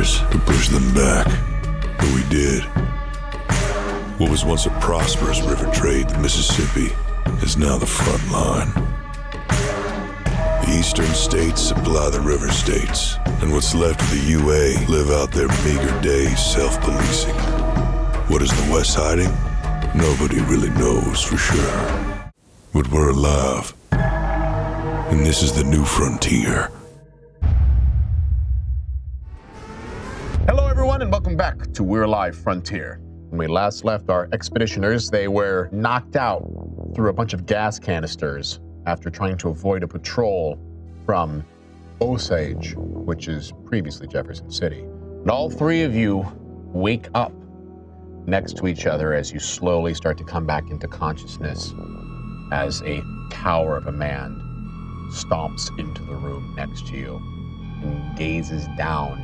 years to push them back, but we did. What was once a prosperous river trade, the Mississippi, is now the front line. The eastern states supply the river states, and what's left of the UA live out their meager days self-policing. What is the West hiding? Nobody really knows for sure. But we're alive, and this is the new frontier. Hello everyone, and welcome back to We're Alive Frontier. When we last left our expeditioners, they were knocked out through a bunch of gas canisters after trying to avoid a patrol from Osage, which is previously Jefferson City. And all three of you wake up next to each other as you slowly start to come back into consciousness as a tower of a man stomps into the room next to you and gazes down.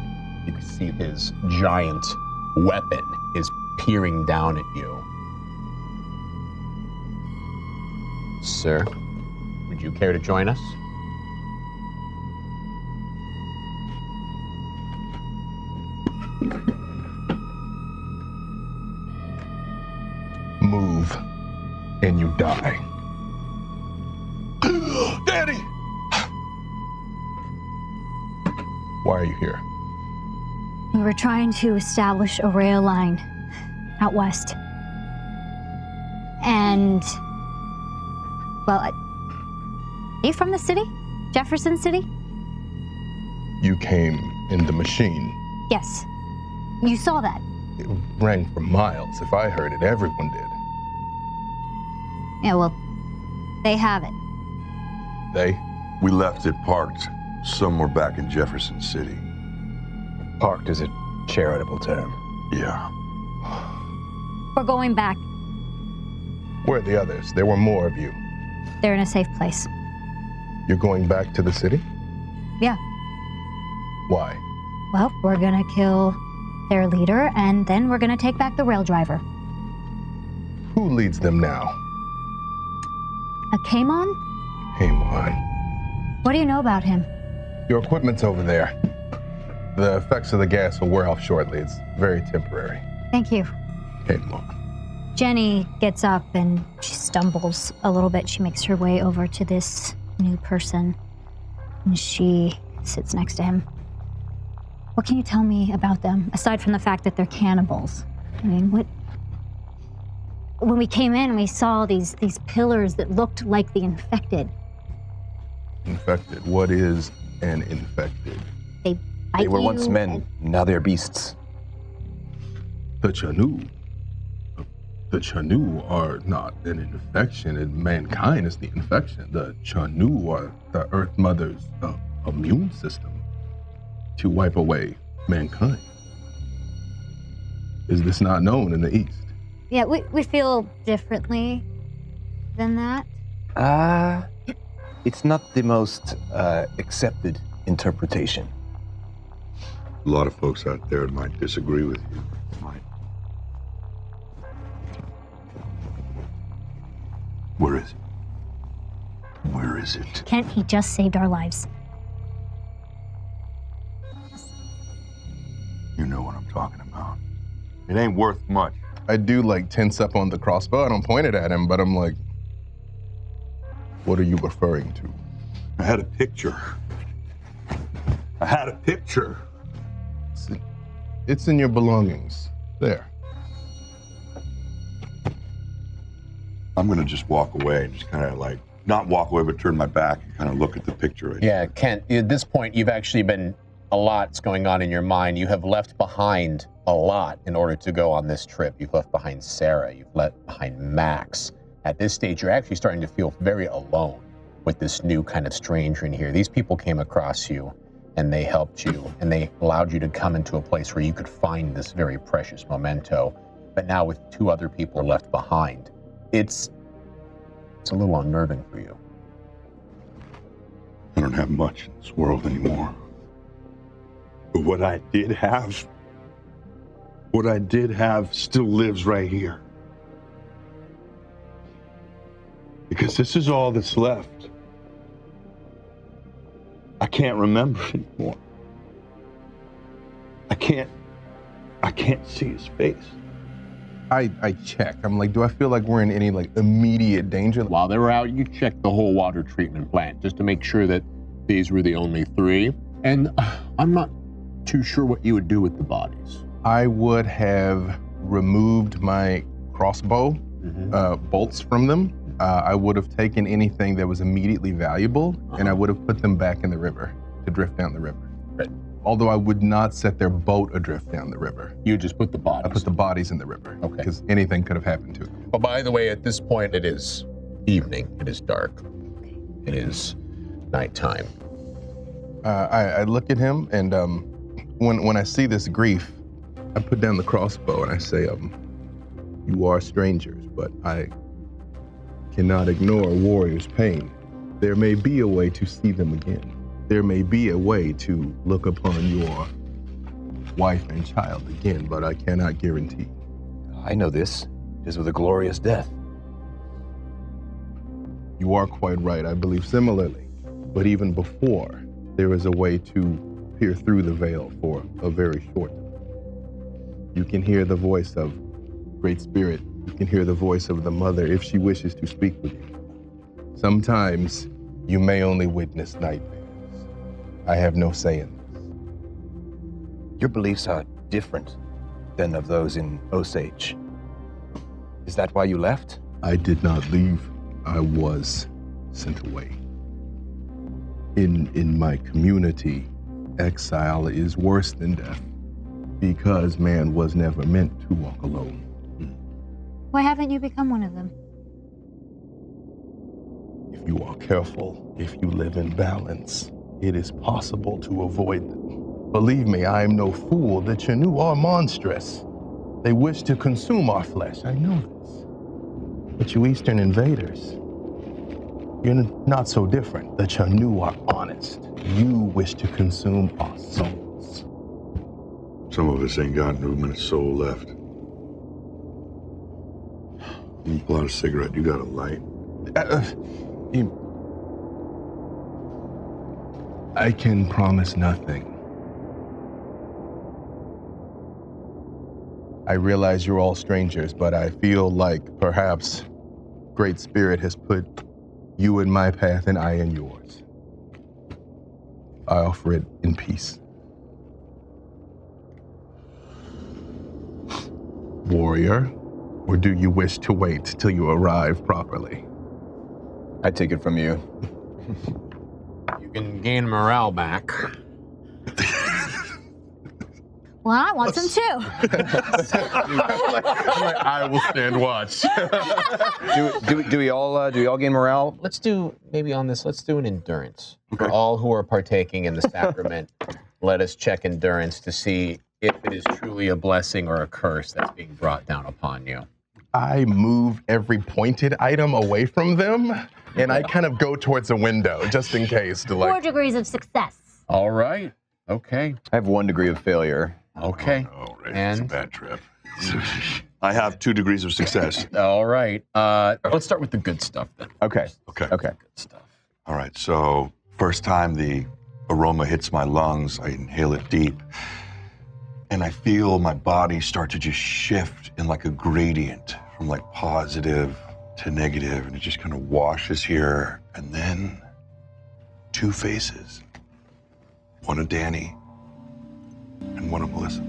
You can see his giant weapon is peering down at you. Sir, would you care to join us? Move, and you die. Daddy! Why are you here? We were trying to establish a rail line out west. And, well, are you from the city? Jefferson City? You came in the machine. Yes. You saw that. It rang for miles. If I heard it, everyone did. Yeah, well, they have it. They? We left it parked somewhere back in Jefferson City. Parked is a charitable term. Yeah. We're going back. Where are the others? There were more of you. They're in a safe place. You're going back to the city? Yeah. Why? Well, we're gonna kill their leader, and then we're gonna take back the rail driver. Who leads them now? A Kamon? Hamon. What do you know about him? Your equipment's over there. The effects of the gas will wear off shortly. It's very temporary. Thank you. Hamon. Jenny gets up and she stumbles a little bit. She makes her way over to this new person, and she sits next to him. What can you tell me about them, aside from the fact that they're cannibals? I mean, when we came in, we saw these pillars that looked like the infected. Infected? What is an infected? They bite They were you once men, and- now they're beasts. The Chanu. The Chanu are not an infection, and mankind is the infection. The Chanu are the Earth Mother's immune system to wipe away mankind. Is this not known in the East? Yeah, we feel differently than that. It's not the most accepted interpretation. A lot of folks out there might disagree with you. Where is it? Where is it? Kent, he just saved our lives. You know what I'm talking about. It ain't worth much. I do tense up on the crossbow. I don't point it at him, but I'm like, what are you referring to? I had a picture. It's in your belongings. There. I'm gonna just walk away and just kind of not walk away, but turn my back and kind of look at the picture. Yeah, Kent, at this point, you've actually been, a lot's going on in your mind. You have left behind a lot in order to go on this trip. You've left behind Sarah, you've left behind Max. At this stage, you're actually starting to feel very alone with this new kind of stranger in here. These people came across you and they helped you and they allowed you to come into a place where you could find this very precious memento. But now with two other people left behind, it's a little unnerving for you. I don't have much in this world anymore. But what I did have still lives right here. Because this is all that's left. I can't remember anymore. I can't see his face. I check. I'm like, do I feel like we're in any like immediate danger? While they were out, you checked the whole water treatment plant just to make sure that these were the only 3. And I'm not too sure what you would do with the bodies. I would have removed my crossbow bolts from them. I would have taken anything that was immediately valuable, and I would have put them back in the river to drift down the river. Right. Although I would not set their boat adrift down the river. You just put the bodies. I put the bodies in the river. Okay. Because anything could have happened to them. But by the way, at this point, it is evening. It is dark. It is nighttime. I look at him, and when I see this grief, I put down the crossbow and I say, you are strangers, but I cannot ignore a warrior's pain. There may be a way to see them again. There may be a way to look upon your wife and child again, but I cannot guarantee. I know this. It is with a glorious death. You are quite right, I believe similarly. But even before, there is a way to peer through the veil for a very short time. You can hear the voice of Great Spirit. You can hear the voice of the mother if she wishes to speak with you. Sometimes you may only witness nightmares. I have no say in this. Your beliefs are different than of those in Osage. Is that why you left? I did not leave. I was sent away. In my community, exile is worse than death because man was never meant to walk alone. Why haven't you become one of them? If you are careful, if you live in balance, it is possible to avoid them. Believe me, I am no fool. The Chanu are monstrous. They wish to consume our flesh. I know this. But you Eastern invaders, you're not so different. The Chanu are honest. You wish to consume our souls. Some of us ain't got movement of soul left. You pull out a cigarette, you got a light. I can promise nothing. I realize you're all strangers, but I feel like perhaps Great Spirit has put you in my path and I in yours. I offer it in peace. Warrior, or do you wish to wait till you arrive properly? I take it from you. You can gain morale back. Well, I want some too. I will stand watch. Do we all gain morale? Let's do, maybe on this, let's do an endurance. For all who are partaking in the sacrament, let us check endurance to see if it is truly a blessing or a curse that's being brought down upon you. I move every pointed item away from them, and I kind of go towards a window just in case to 4 degrees of success. All right. Okay. I have 1 degree of failure. Okay. Oh, right. And It's a bad trip. I have 2 degrees of success. all right. Let's start with the good stuff then. Okay. Okay. Okay. Good stuff. All right, so first time the aroma hits my lungs, I inhale it deep, and I feel my body start to just shift in like a gradient from like positive to negative, and it just kind of washes here, and then 2 faces. One of Danny and one of Melissa.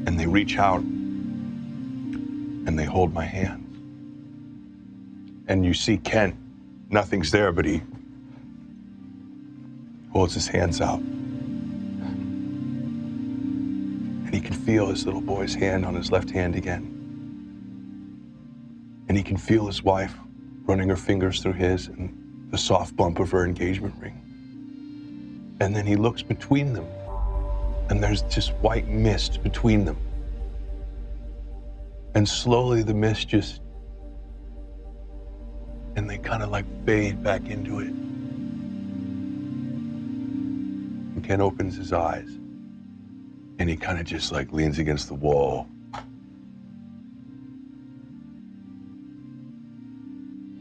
And they reach out and they hold my hand. And you see Kent, nothing's there, but he holds his hands out. And he can feel his little boy's hand on his left hand again. And he can feel his wife running her fingers through his and the soft bump of her engagement ring. And then he looks between them, and there's just white mist between them. And slowly the mist just, and they kind of like fade back into it. And Ken opens his eyes, and he kind of just like leans against the wall.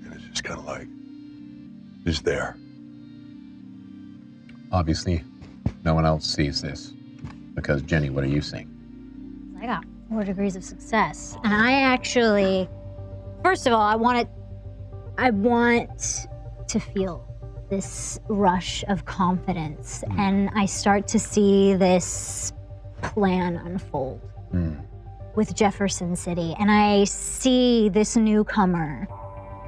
And it's just kind of like, just there. Obviously, no one else sees this. Because Jenny, what are you seeing? I got 4 degrees of success. And I actually, first of all, I want to feel this rush of confidence. And I start to see this plan unfold with Jefferson City. And I see this newcomer.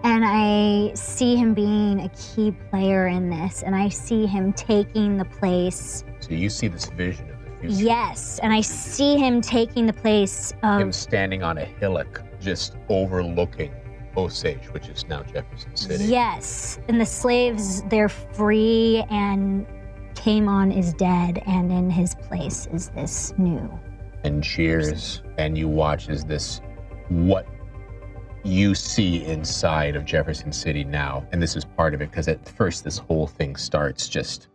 And I see him being a key player in this. And I see him taking the place. So you see this vision of the future. Yes, and I see him taking the place of... Him standing on a hillock, just overlooking Osage, which is now Jefferson City. Yes, and the slaves, they're free, and Kamon is dead, and in his place is this new. And cheers, and you watch as this, what you see inside of Jefferson City now, and this is part of it, because at first this whole thing starts just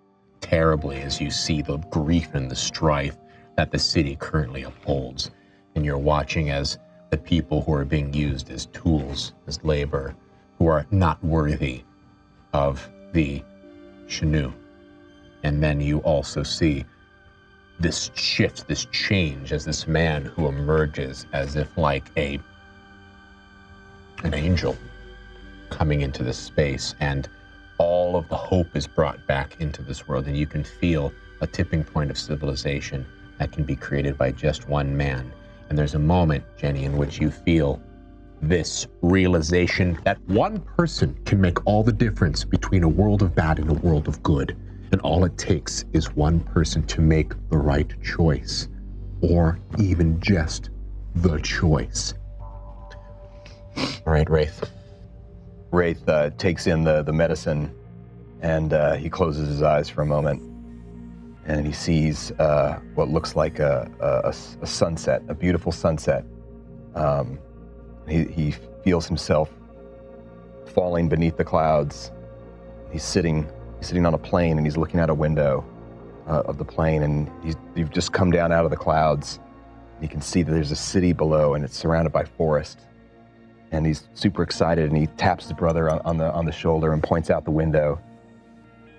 terribly as you see the grief and the strife that the city currently upholds. And you're watching as the people who are being used as tools, as labor, who are not worthy of the Shanu. And then you also see this shift, this change, as this man who emerges as if like an angel coming into this space, and all of the hope is brought back into this world, and you can feel a tipping point of civilization that can be created by just one man. And there's a moment, Jenny, in which you feel this realization that one person can make all the difference between a world of bad and a world of good. And all it takes is one person to make the right choice, or even just the choice. All right, Wraith. Wraith takes in the medicine, and he closes his eyes for a moment, and he sees what looks like a sunset, a beautiful sunset. He feels himself falling beneath the clouds. He's sitting on a plane, and he's looking out a window of the plane, and you've just come down out of the clouds. You can see that there's a city below, and it's surrounded by forest. And he's super excited, and he taps his brother on the shoulder and points out the window.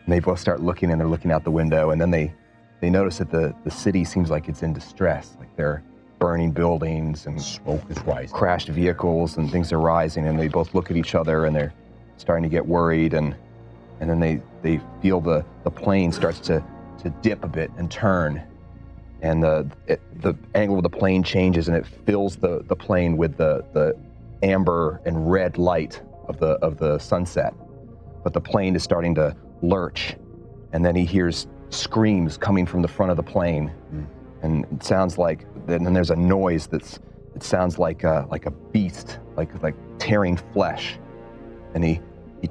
And they both start looking, and they're looking out the window, and then they notice that the city seems like it's in distress, like they're burning buildings and smoke is rising, crashed vehicles, and things are rising, and they both look at each other, and they're starting to get worried, and then they feel the plane starts to dip a bit and turn, and the angle of the plane changes, and it fills the plane with the amber and red light of the sunset. But the plane is starting to lurch, and then he hears screams coming from the front of the plane, and it sounds like, and then there's a noise it sounds like a beast, like tearing flesh, and he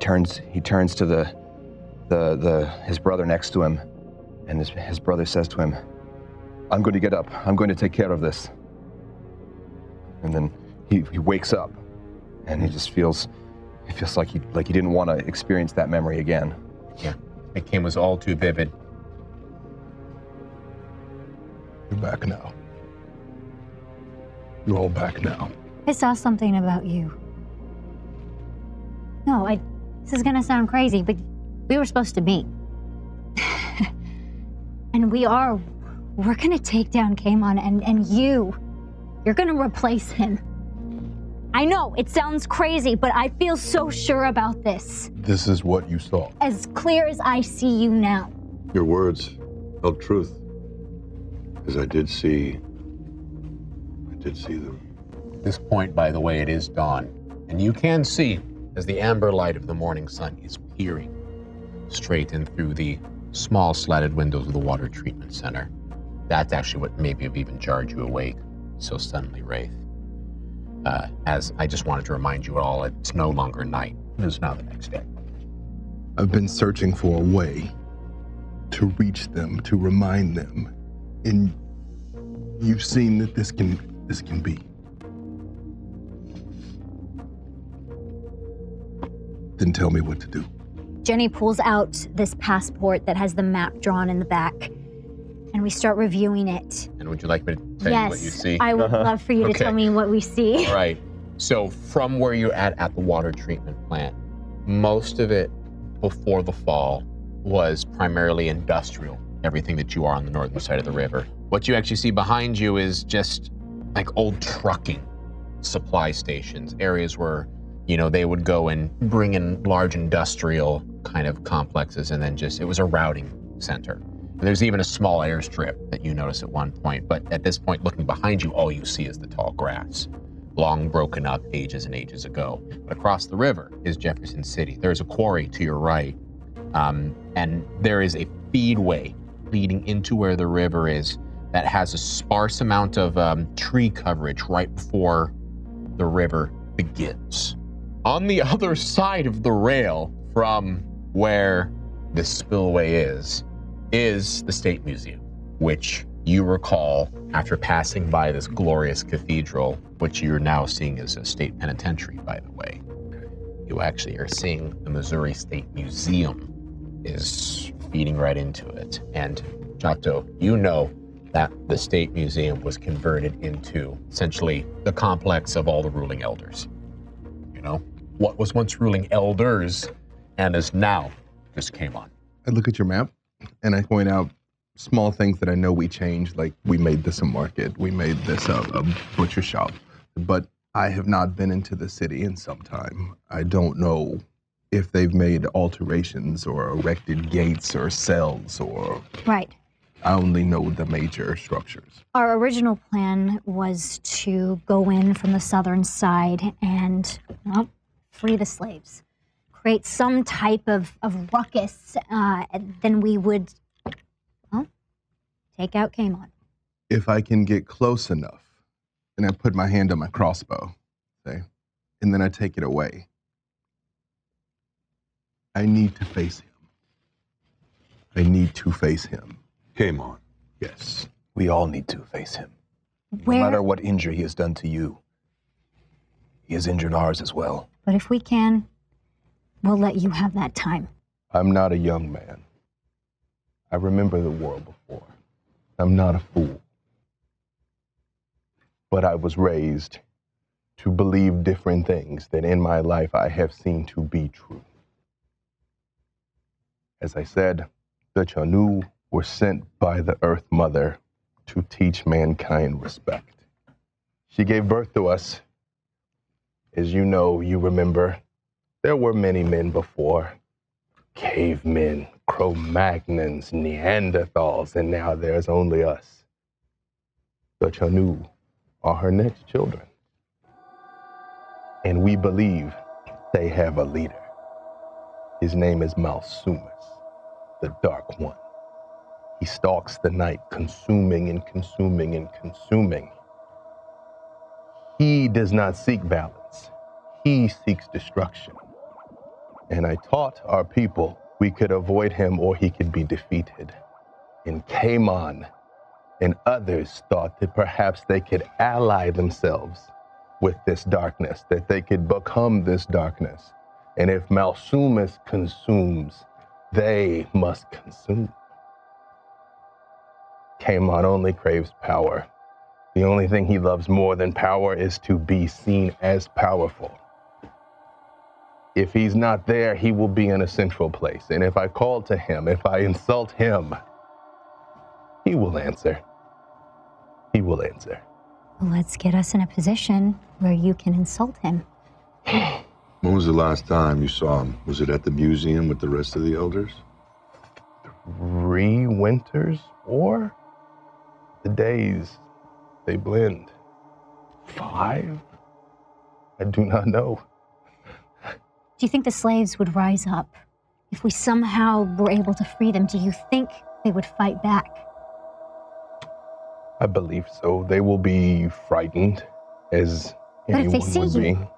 turns to his brother next to him, and his brother says to him, "I'm going to get up. I'm going to take care of this." And then he wakes up, and he just feels like he didn't want to experience that memory again. Yeah, it was all too vivid. You're back now. You're all back now. I saw something about you. No, this is gonna sound crazy, but we were supposed to meet. And we're gonna take down Kamon, and you're gonna replace him. I know, it sounds crazy, but I feel so sure about this. This is what you saw. As clear as I see you now. Your words held truth. Because I did see them. At this point, by the way, it is dawn, and you can see as the amber light of the morning sun is peering straight in through the small slatted windows of the water treatment center. That's actually what maybe have even jarred you awake so suddenly, Wraith. As I just wanted to remind you all, it's no longer night. It is now the next day. I've been searching for a way to reach them, to remind them, and you've seen that this can be. Then tell me what to do. Jenny pulls out this passport that has the map drawn in the back, and we start reviewing it. And would you like me to tell you what you see? Yes, I would love for you to tell me what we see. All right. So from where you're at the water treatment plant, most of it before the fall was primarily industrial everything that you are on the northern side of the river. What you actually see behind you is just like old trucking supply stations, areas where, you know, they would go and bring in large industrial kind of complexes, and then just, it was a routing center. And there's even a small airstrip that you notice at one point, but at this point, looking behind you, all you see is the tall grass, long broken up ages and ages ago. But across the river is Jefferson City. There's a quarry to your right, and there is a feedway leading into where the river is that has a sparse amount of tree coverage right before the river begins. On the other side of the rail from where the spillway is the State Museum, which you recall after passing by this glorious cathedral, which you're now seeing as a state penitentiary, by the way. You actually are seeing the Missouri State Museum is feeding right into it. And Giotto, you know that the State Museum was converted into essentially the complex of all the ruling elders. You know, what was once ruling elders and is now just came on. I look at your map and I point out small things that I know we changed, like we made this a market, we made this a butcher shop, but I have not been into the city in some time. I don't know if they've made alterations or erected gates or cells or... Right. I only know the major structures. Our original plan was to go in from the southern side and, well, free the slaves. Create some type of ruckus, and then we would, well, take out Kamon. If I can get close enough, and I put my hand on my crossbow, okay, and then I take it away, I need to face him. I need to face him. Came on. Yes. We all need to face him. Where? No matter what injury he has done to you, he has injured ours as well. But if we can, we'll let you have that time. I'm not a young man. I remember the war before. I'm not a fool. But I was raised to believe different things that in my life I have seen to be true. As I said, the Chanu were sent by the Earth Mother to teach mankind respect. She gave birth to us. As you know, you remember, there were many men before. Cavemen, Cro-Magnons, Neanderthals, and now there's only us. The Chanu are her next children. And we believe they have a leader. His name is Malsumus, the Dark One. He stalks the night, consuming and consuming and consuming. He does not seek balance. He seeks destruction. And I taught our people we could avoid him or he could be defeated. And Kamon and others thought that perhaps they could ally themselves with this darkness, that they could become this darkness. And if Malsumus consumes, they must consume. Kamon only craves power. The only thing he loves more than power is to be seen as powerful. If he's not there, he will be in a central place. And if I call to him, if I insult him, he will answer. He will answer. Well, let's get us in a position where you can insult him. When was the last time you saw him? Was it at the museum with the rest of the elders? 3 winters or the days, they blend. 5? I do not know. Do you think the slaves would rise up? If we somehow were able to free them, do you think they would fight back? I believe so. They will be frightened, as anyone But if they would see be. you?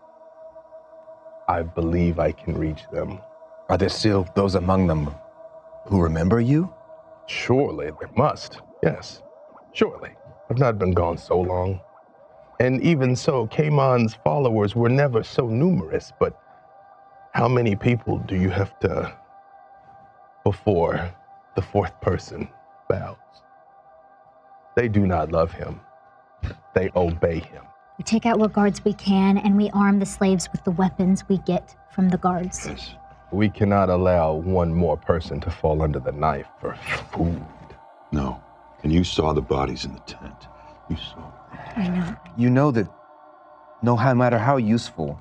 I believe I can reach them. Are there still those among them who remember you? Surely there must. Yes, surely. I've not been gone so long. And even so, Kamon's followers were never so numerous, but how many people do you have to before the 4th person bows? They do not love him. They obey him. We take out what guards we can, and we arm the slaves with the weapons we get from the guards. We cannot allow one more person to fall under the knife for food. No. And you saw the bodies in the tent. You saw. I know. You know that no matter how useful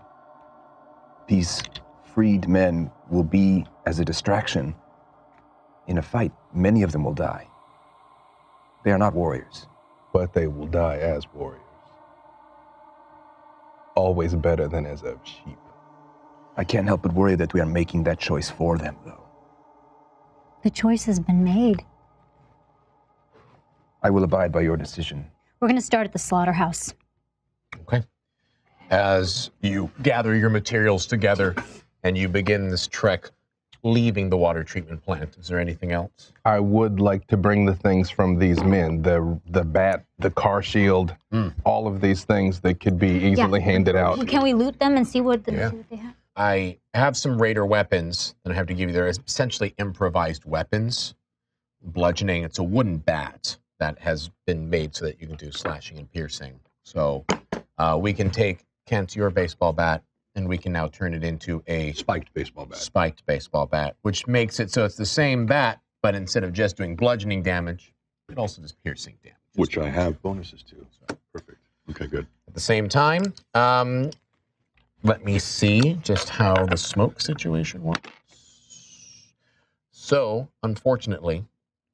these freed men will be as a distraction in a fight, many of them will die. They are not warriors. But they will die as warriors. Always better than as a sheep. I can't help but worry that we are making that choice for them, though. The choice has been made. I will abide by your decision. We're going to start at the slaughterhouse. Okay. As you gather your materials together and you begin this trek leaving the water treatment plant, is there anything else? I would like to bring the things from these men, the bat, the car shield, all of these things that could be easily handed out. Can we loot them and see what they have? I have some raider weapons that I have to give you. They're essentially improvised weapons. Bludgeoning, it's a wooden bat that has been made so that you can do slashing and piercing. So we can take Kent, your baseball bat, and we can now turn it into a Spiked baseball bat. Spiked baseball bat, which makes it so it's the same bat, but instead of just doing bludgeoning damage, it also does piercing damage. Which I have bonuses to. So, perfect. Okay, good. At the same time, let me see just how the smoke situation works. So, unfortunately,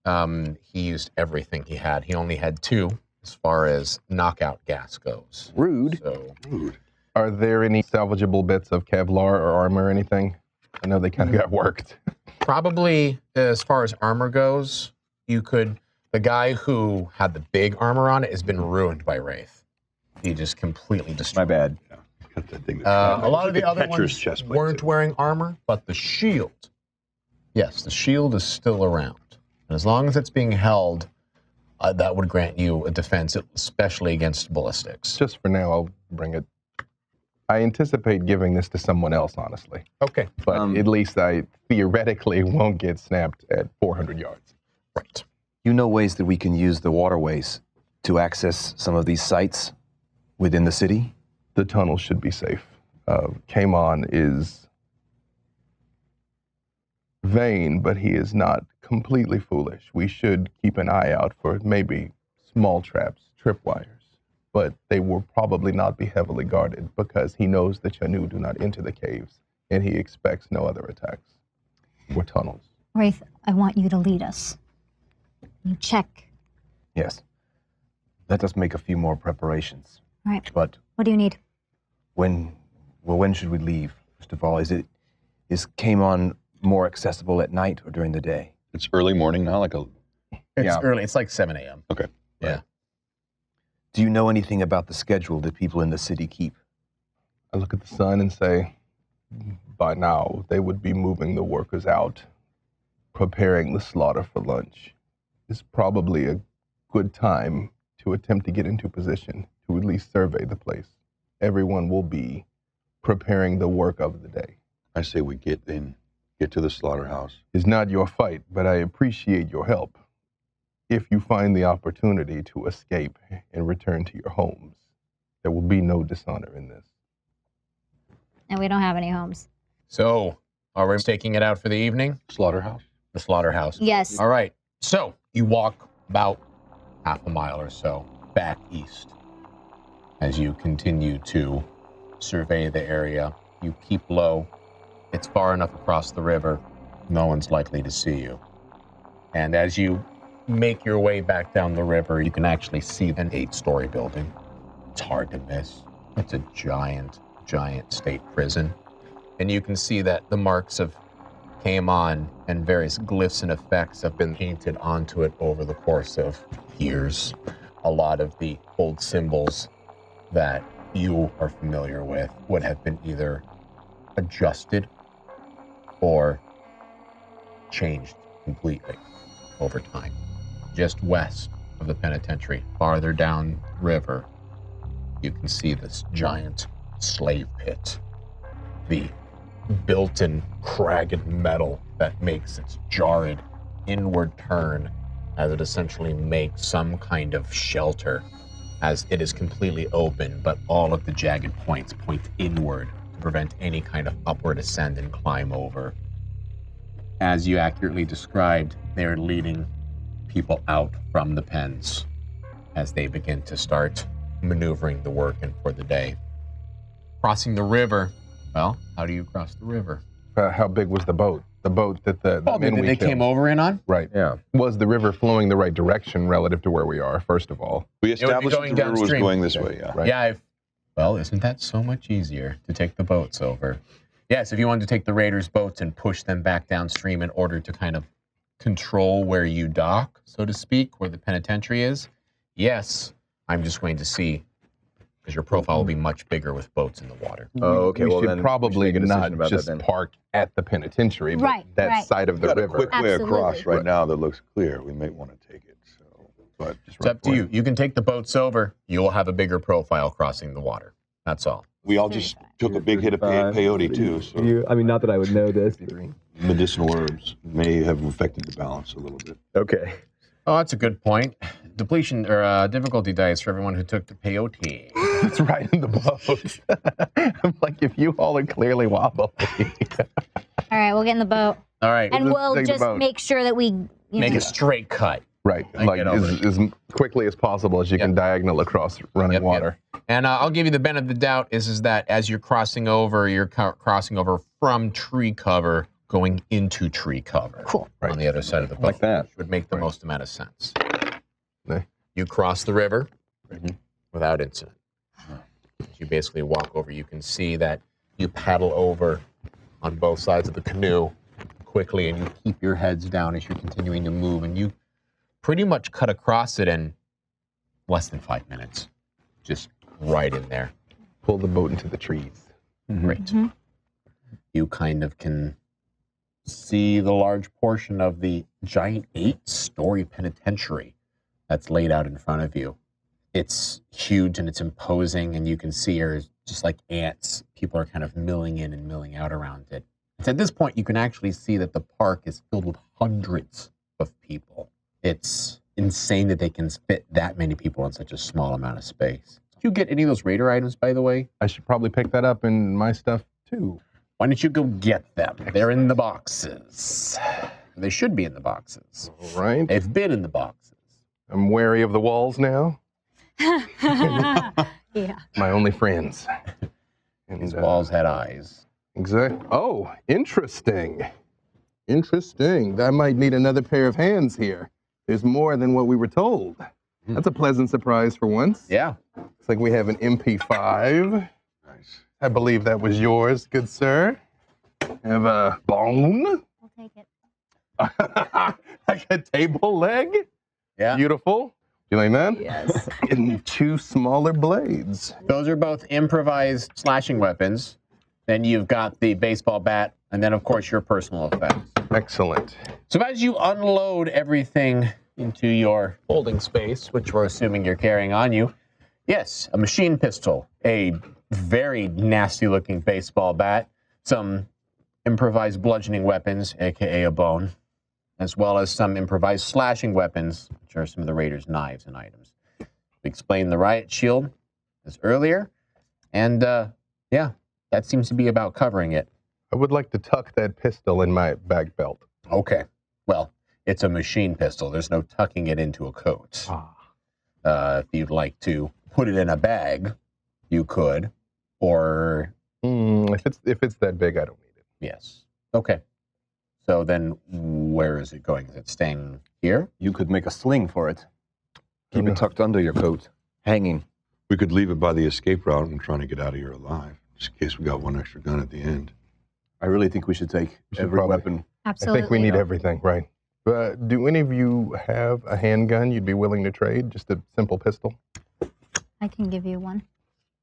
he used everything he had. He only had 2 as far as knockout gas goes. Rude. So, Rude. Are there any salvageable bits of Kevlar or armor or anything? I know they kind of got worked. probably as far as armor goes, you could. The guy who had the big armor on it has been ruined by Wraith. He just completely destroyed. My bad. Yeah, got that thing. A lot of the other catcher's ones chest plate, weren't too. wearing armor, but the shield, yes, the shield is still around. And as long as it's being held, that would grant you a defense, especially against ballistics. Just for now, I'll bring it. I anticipate giving this to someone else, honestly. Okay. But at least I theoretically won't get snapped at 400 yards. Right. You know ways that we can use the waterways to access some of these sites within the city? The tunnel should be safe. Kamon is vain, but he is not completely foolish. We should keep an eye out for maybe small traps, tripwires. But they will probably not be heavily guarded because he knows the Chanu do not enter the caves, and he expects no other attacks or tunnels. Wraith, I want you to lead us. You check. Yes. Let us make a few more preparations. All right. But What do you need? when should we leave? First of all, is Kamon more accessible at night or during the day? It's early morning now, like It's early. It's like 7 a.m. Okay. Yeah. Do you know anything about the schedule that people in the city keep? I look at the sun and say, by now, they would be moving the workers out, preparing the slaughter for lunch. It's probably a good time to attempt to get into position to at least survey the place. Everyone will be preparing the work of the day. I say we get to the slaughterhouse. It's not your fight, but I appreciate your help. If you find the opportunity to escape and return to your homes, there will be no dishonor in this. And we don't have any homes. So, are we taking it out for the evening? Slaughterhouse? The slaughterhouse. Yes. All right. So, you walk about half a mile or so back east. As you continue to survey the area, you keep low. It's far enough across the river, no one's likely to see you. And as you make your way back down the river, you can actually see an 8-story building. It's hard to miss. It's a giant, giant state prison. And you can see that the marks of Kamon and various glyphs and effects have been painted onto it over the course of years. A lot of the old symbols that you are familiar with would have been either adjusted or changed completely over time. Just west of the penitentiary, farther down river, you can see this giant slave pit. The built-in cragged metal that makes its jarred inward turn as it essentially makes some kind of shelter, as it is completely open, but all of the jagged points point inward to prevent any kind of upward ascend and climb over. As you accurately described, they are leading people out from the pens as they begin to start maneuvering the working for the day. Crossing the river. Well, how do you cross the river? How big was the boat? The boat that the men we they killed. came over in on? Right. Yeah. Was the river flowing the right direction relative to where we are, first of all? We established that the river was downstream. going this way, yeah. Right. Yeah, well, isn't that so much easier to take the boats over? Yes, if you wanted to take the raiders' boats and push them back downstream in order to kind of control where you dock, so to speak, where the penitentiary is, yes, I'm just going to see, because your profile will be much bigger with boats in the water. Oh, okay. We well, should then probably we should make a decision not about just that then. park at the penitentiary, but Right, that right. side of We've the got a river. quick way across Absolutely. right now that looks clear. We may want to take it. So, but It's up to you. You can take the boats over. You'll have a bigger profile crossing the water. That's all. we all just took a big hit of peyote too. So not that I would know this. medicinal herbs may have affected the balance a little bit. Okay. Oh, that's a good point. Depletion or difficulty dice for everyone who took the peyote. It's right in the boat. I'm like, if you all are clearly wobbly. All right, we'll get in the boat. All right. And Let's we'll take the just boat. make sure that we Make a straight cut. Right, I like get over as quickly as possible as you can diagonal across running Yep, water. And I'll give you the benefit of the doubt is that as you're crossing over from tree cover going into tree cover. Cool. On the other side of the boat. Like that. Which would make the most amount of sense. Okay. You cross the river without incident. As you basically walk over, you can see that you paddle over on both sides of the canoe quickly, and you keep your heads down as you're continuing to move, and you pretty much cut across it in less than 5 minutes. Just right in there. Pull the boat into the trees. Great. You kind of can see the large portion of the giant 8-story penitentiary that's laid out in front of you. It's huge and it's imposing, and you can see her just like ants. People are kind of milling in and milling out around it. And at this point, you can actually see that the park is filled with hundreds of people. It's insane that they can fit that many people in such a small amount of space. Did you get any of those raider items, by the way? I should probably pick that up in my stuff too. Why don't you go get them? They're in the boxes. They should be in the boxes. All right. They've been in the boxes. I'm wary of the walls now. Yeah. My only friends. And, These walls had eyes. Exactly. Oh, interesting. Interesting. I might need another pair of hands here. There's more than what we were told. That's a pleasant surprise for once. Yeah. Looks like we have an MP5. Nice. I believe that was yours, good sir. Have a bone. I'll take it. Like a table leg. Yeah. Beautiful. You like that? Yes. And 2 smaller blades. Those are both improvised slashing weapons. Then you've got the baseball bat, and then, of course, your personal effects. Excellent. So as you unload everything into your holding space, which we're assuming you're carrying on you, yes, a machine pistol, a very nasty-looking baseball bat, some improvised bludgeoning weapons, a.k.a. a bone, as well as some improvised slashing weapons, which are some of the raiders' knives and items. We explained the riot shield as earlier, and yeah, that seems to be about covering it. I would like to tuck that pistol in my back belt. Okay, well, it's a machine pistol. There's no tucking it into a coat. If you'd like to put it in a bag, you could, or If it's that big, I don't need it. yes. Okay. So then where is it going? Is it staying here? You could make a sling for it. Keep it tucked under your coat, hanging. We could leave it by the escape route and trying to get out of here alive, just in case we got one extra gun at the end. I really think we should take every probably- weapon. Absolutely. I think we need everything, right? Do any of you have a handgun you'd be willing to trade? Just a simple pistol? I can give you one.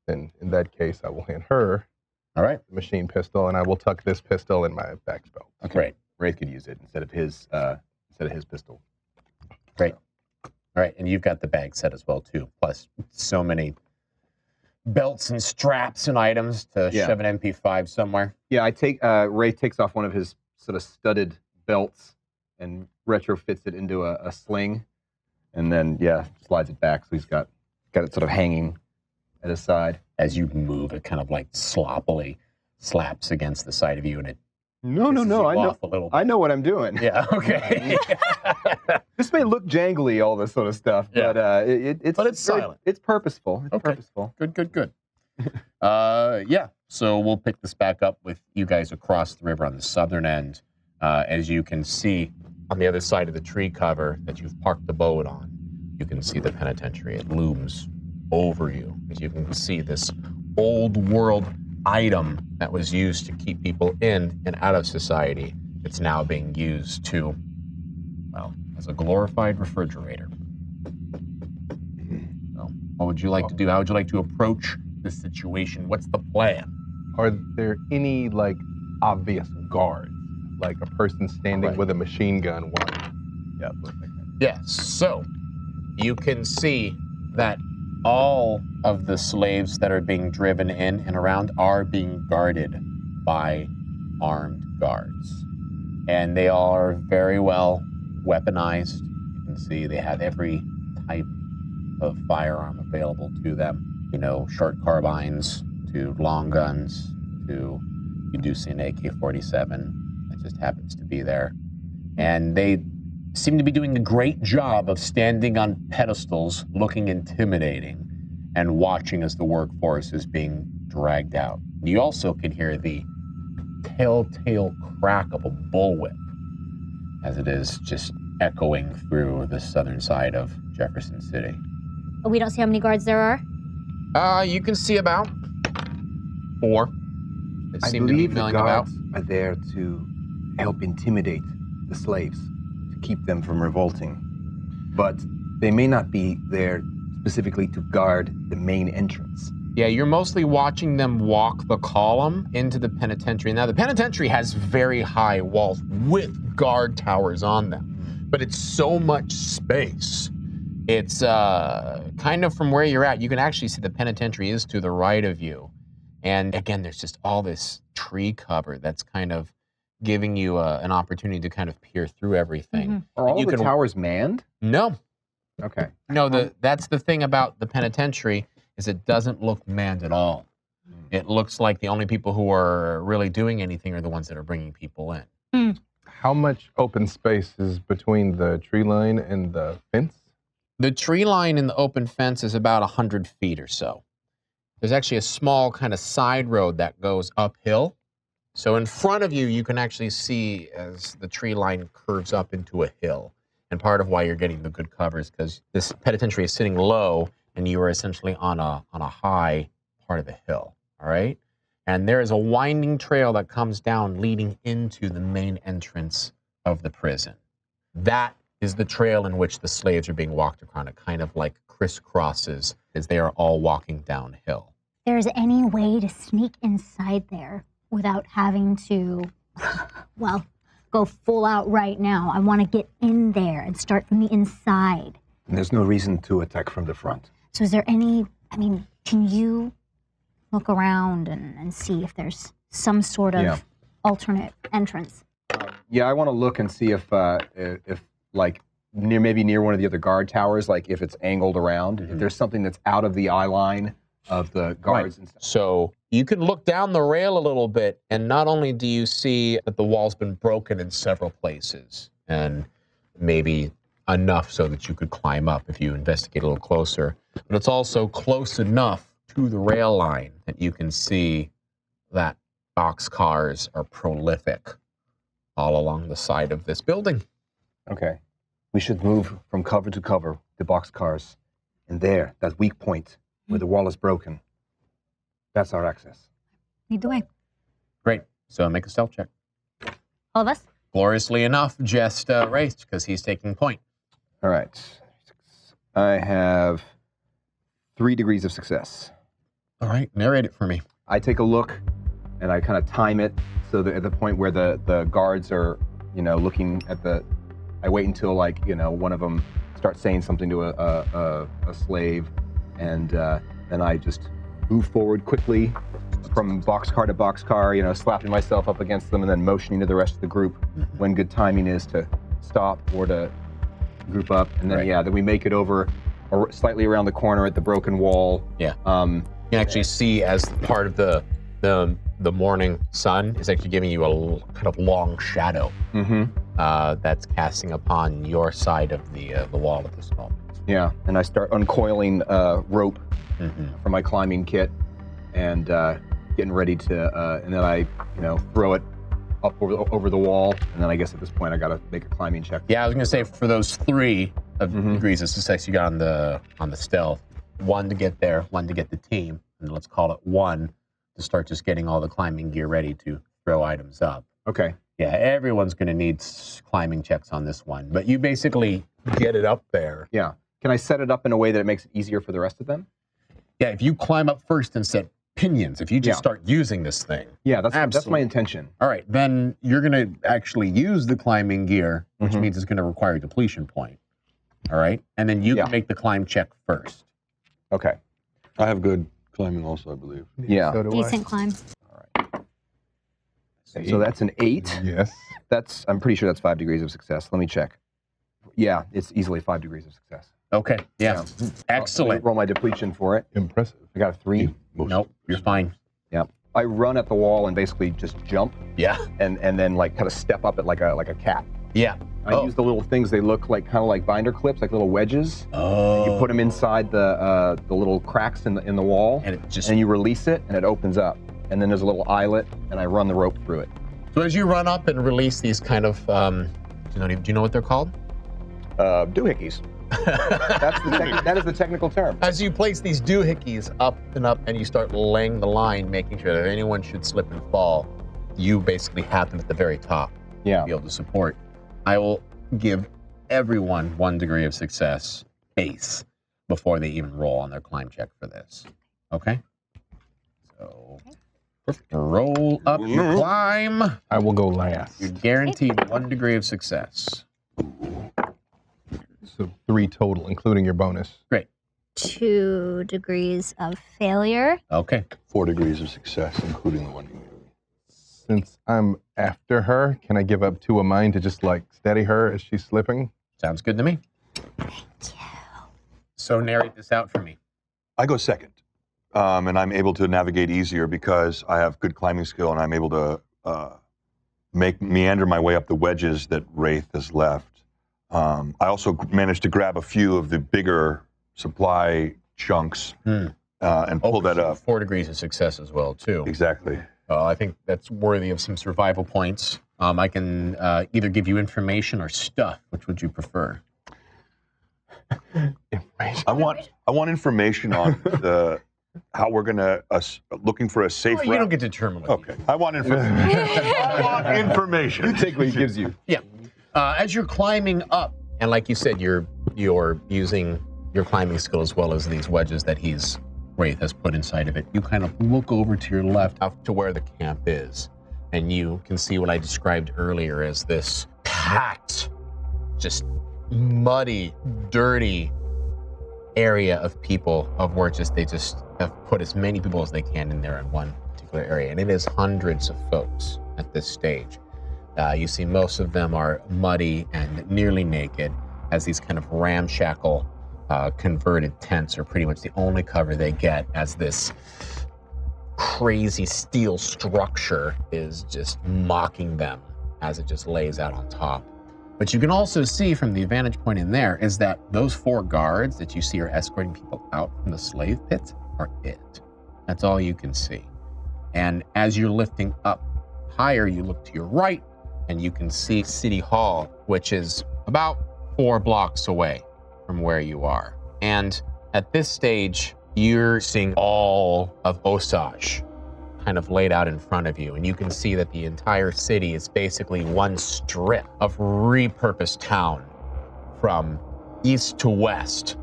Then in that case, I will hand her All right. the machine pistol, and I will tuck this pistol in my back belt. Okay. Great. Wraith could use it instead of his pistol. Great. All right. And you've got the bag set as well, too. Plus so many belts and straps and items to Yeah. shove an MP5 somewhere. Yeah, I take Wraith takes off one of his sort of studded belts and retrofits it into a sling, and then slides it back so he's got it sort of hanging at his side. As you move, it kind of like sloppily slaps against the side of you, and it No. pisses you I know. off a little bit. I know what I'm doing. Yeah. Okay. This may look jangly, all this sort of stuff, Yeah. but it's silent. It's purposeful. It's Okay. purposeful. Good. Yeah. So we'll pick this back up with you guys across the river on the southern end. As you can see on the other side of the tree cover that you've parked the boat on, you can see the penitentiary. It looms over you. As you can see this old world item that was used to keep people in and out of society. It's now being used to, well, as a glorified refrigerator. So, what would you like to do? How would you like to approach this situation? What's the plan? Are there any like obvious guards, like a person standing Right. with a machine gun? One. Yeah. Looks like that. Yes, so you can see that all of the slaves that are being driven in and around are being guarded by armed guards. And they are very well weaponized. You can see they have every type of firearm available to them. You know, short carbines to long guns to, you do see an AK-47 that just happens to be there. And they seem to be doing a great job of standing on pedestals, looking intimidating, and watching as the workforce is being dragged out. You also can hear the telltale crack of a bullwhip as it is just echoing through the southern side of Jefferson City. We don't see how many guards there are. You can see about 4. They I seem to be believe the milling about. guards are there to help intimidate the slaves, to keep them from revolting. But they may not be there specifically to guard the main entrance. Yeah, you're mostly watching them walk the column into the penitentiary. Now, the penitentiary has very high walls with guard towers on them, but it's so much space. It's kind of from where you're at, you can actually see the penitentiary is to the right of you. And again, there's just all this tree cover that's kind of giving you an opportunity to kind of peer through everything. Are all You the can- towers manned? No, Okay. no, that's the thing about the penitentiary is it doesn't look manned at all. It looks like the only people who are really doing anything are the ones that are bringing people in. How much open space is between the tree line and the fence? The tree line in the open fence is about 100 feet or so. There's actually a small kind of side road that goes uphill. So in front of you, you can actually see as the tree line curves up into a hill. And part of why you're getting the good cover is because this penitentiary is sitting low and you are essentially on a high part of the hill, all right? And there is a winding trail that comes down leading into the main entrance of the prison. That is the trail in which the slaves are being walked around. It kind of like crisscrosses as they are all walking downhill. There's any way to sneak inside there without having to, well, go full out right now. I want to get in there and start from the inside. And there's no reason to attack from the front. So is there any, can you look around and see if there's some sort of alternate entrance? Yeah, I want to look and see if like maybe near one of the other guard towers, like if it's angled around, if there's something that's out of the eye line of the guards and stuff. So you can look down the rail a little bit, and not only do you see that the wall's been broken in several places, and maybe enough so that you could climb up if you investigate a little closer, but it's also close enough to the rail line that you can see that boxcars are prolific all along the side of this building. Okay. We should move from cover to cover, the boxcars. And there, that weak point where the wall is broken, that's our access. Lead the way. Great. So make a stealth check. All of us? Gloriously enough, just raced because he's taking point. All right. I have 3 degrees of success. All right, narrate it for me. I take a look and I kind of time it so that at the point where the guards are, looking at I wait until one of them starts saying something to a slave, and then I just move forward quickly from boxcar to boxcar, slapping myself up against them and then motioning to the rest of the group when good timing is to stop or to group up. And then, then we make it over or slightly around the corner at the broken wall. Yeah. You can actually see as part of the the morning sun is actually giving you a kind of long shadow that's casting upon your side of the wall at this moment. Yeah, and I start uncoiling rope from my climbing kit and getting ready to, and then I, throw it up over the wall, and then I guess at this point I gotta make a climbing check. Yeah, I was gonna say for those 3 degrees of success you got on the stealth, 1 to get there, 1 to get the team, and let's call it 1 to start just getting all the climbing gear ready to throw items up. Okay. Yeah, everyone's gonna need climbing checks on this one, but you basically get it up there. Yeah. Can I set it up in a way that it makes it easier for the rest of them? Yeah, if you climb up first and set pinions, if you just start using this thing. Yeah, that's my intention. All right, then you're going to actually use the climbing gear, which means it's going to require a depletion point. All right, and then you can make the climb check first. Okay. I have good climbing also, I believe. Yeah. So do I. Decent climb. All right. So that's an 8. Yes. I'm pretty sure that's 5 degrees of success. Let me check. Yeah, it's easily 5 degrees of success. Okay, yeah. Let Excellent. me roll my depletion for it. Impressive. I got a 3. Nope, you're fine. Yeah. I run at the wall and basically just jump Yeah, and then like kind of step up it like a cat. yeah. I use the little things. They look like kind of like binder clips, like little wedges. Oh. You put them inside the little cracks in the wall, And it just, and you release it, and it opens up. And then there's a little eyelet, and I run the rope through it. so as you run up and release these kind of, do you know what they're called? Doohickeys. That is the technical term. As you place these doohickeys up, and you start laying the line, making sure that anyone should slip and fall, you basically have them at the very top Yeah. to be able to support. I will give everyone 1 degree of success base before they even roll on their climb check for this. Okay? So, roll up your climb. I will go last. You're guaranteed 1 degree of success. So 3 total, including your bonus. Great. 2 degrees of failure. Okay. 4 degrees of success, including the one you gave me. Since I'm after her, can I give up 2 of mine to just like steady her as she's slipping? Sounds good to me. So narrate this out for me. I go second, and I'm able to navigate easier because I have good climbing skill, and I'm able to meander my way up the wedges that Wraith has left. I also managed to grab a few of the bigger supply chunks and pull that up. 4 degrees of success as well, too. Exactly. I think that's worthy of some survival points. I can either give you information or stuff. Which would you prefer? Information. I want information on how we're gonna looking for a safe Well, route. you don't get to determine what Okay, I want information. I want information. You take what he gives you. Yeah. As you're climbing up, and like you said, you're using your climbing skill as well as these wedges that Wraith has put inside of it. You kind of look over to your left up to where the camp is, and you can see what I described earlier as this packed, just muddy, dirty area of people of where they just have put as many people as they can in there in one particular area. And it is hundreds of folks at this stage. You see most of them are muddy and nearly naked, as these kind of ramshackle converted tents are pretty much the only cover they get, as this crazy steel structure is just mocking them as it just lays out on top. But you can also see from the vantage point in there is that those 4 guards that you see are escorting people out from the slave pits are it. That's all you can see. And as you're lifting up higher, you look to your right and you can see City Hall, which is about 4 blocks away from where you are. And at this stage, you're seeing all of Osage kind of laid out in front of you. And you can see that the entire city is basically one strip of repurposed town from east to west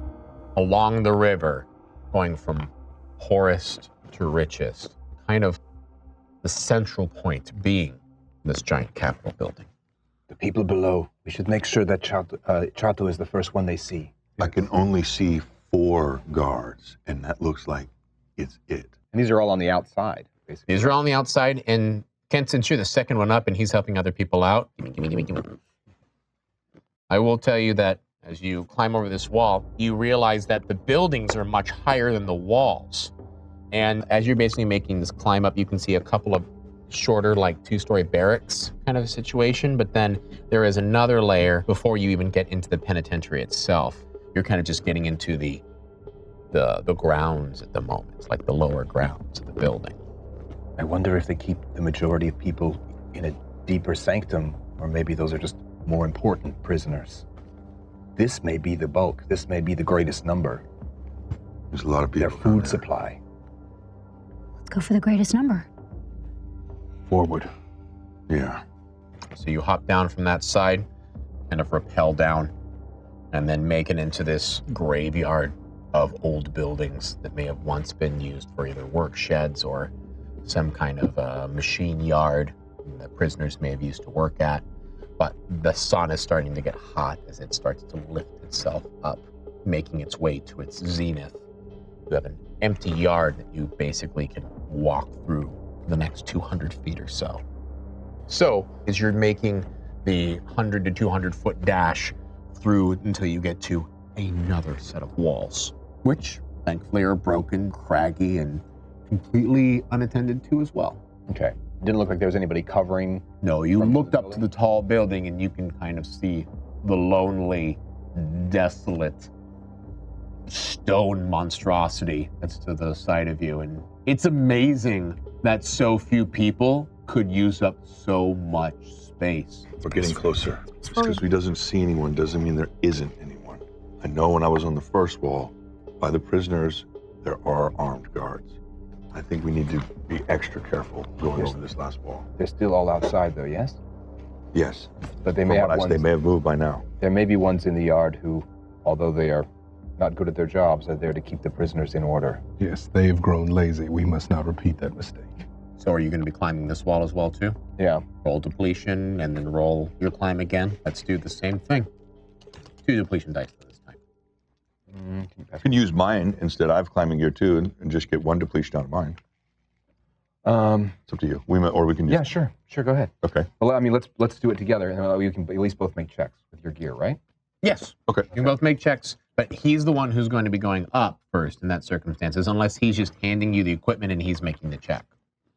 along the river, going from poorest to richest, kind of the central point being this giant Capitol building. The people below, we should make sure that Chato is the first one they see. I can only see 4 guards, and that looks like it's it. And these are all on the outside, basically. These are all on the outside, and Kent, since you're the second one up and he's helping other people out, I will tell you that as you climb over this wall, you realize that the buildings are much higher than the walls. And as you're basically making this climb up, you can see a couple of shorter, like 2-story barracks kind of a situation, but then there is another layer before you even get into the penitentiary itself. You're kind of just getting into the grounds at the moment, like the lower grounds of the building. I wonder if they keep the majority of people in a deeper sanctum, or maybe those are just more important prisoners. This may be the bulk. This may be the greatest number. There's a lot of people. Their food supply. Let's go for the greatest number. Forward. Yeah. So you hop down from that side, kind of rappel down, and then make it into this graveyard of old buildings that may have once been used for either work sheds or some kind of machine yard that prisoners may have used to work at. But the sun is starting to get hot as it starts to lift itself up, making its way to its zenith. You have an empty yard that you basically can walk through the next 200 feet or so. So, as you're making the 100 to 200 foot dash through until you get to another set of walls, which thankfully are broken, craggy, and completely unattended to as well. Okay. Didn't look like there was anybody covering. No, you From looked the up to the tall building and you can kind of see the lonely, desolate stone monstrosity that's to the side of you. And it's amazing that so few people could use up so much space. We're getting closer. Just because we doesn't see anyone doesn't mean there isn't anyone. I know when I was on the first wall, by the prisoners, there are armed guards. I think we need to be extra careful going over this last wall. They're still all outside, though, yes? Yes. But they may have ones. They may have moved by now. There may be ones in the yard who, although they are not good at their jobs, are there to keep the prisoners in order. Yes, they've grown lazy. We must not repeat that mistake. So are you going to be climbing this wall as well too? Yeah. Roll depletion and then roll your climb again. Let's do the same thing. 2 depletion dice for this time. You can use mine instead. I have climbing gear too, and just get 1 depletion out of mine. It's up to you. We can just... Yeah, sure. Sure, go ahead. Okay. Well, I mean, let's do it together, and we can at least both make checks with your gear, right? Yes. Okay. You can both make checks, but he's the one who's going to be going up first in that circumstances, unless he's just handing you the equipment and he's making the check.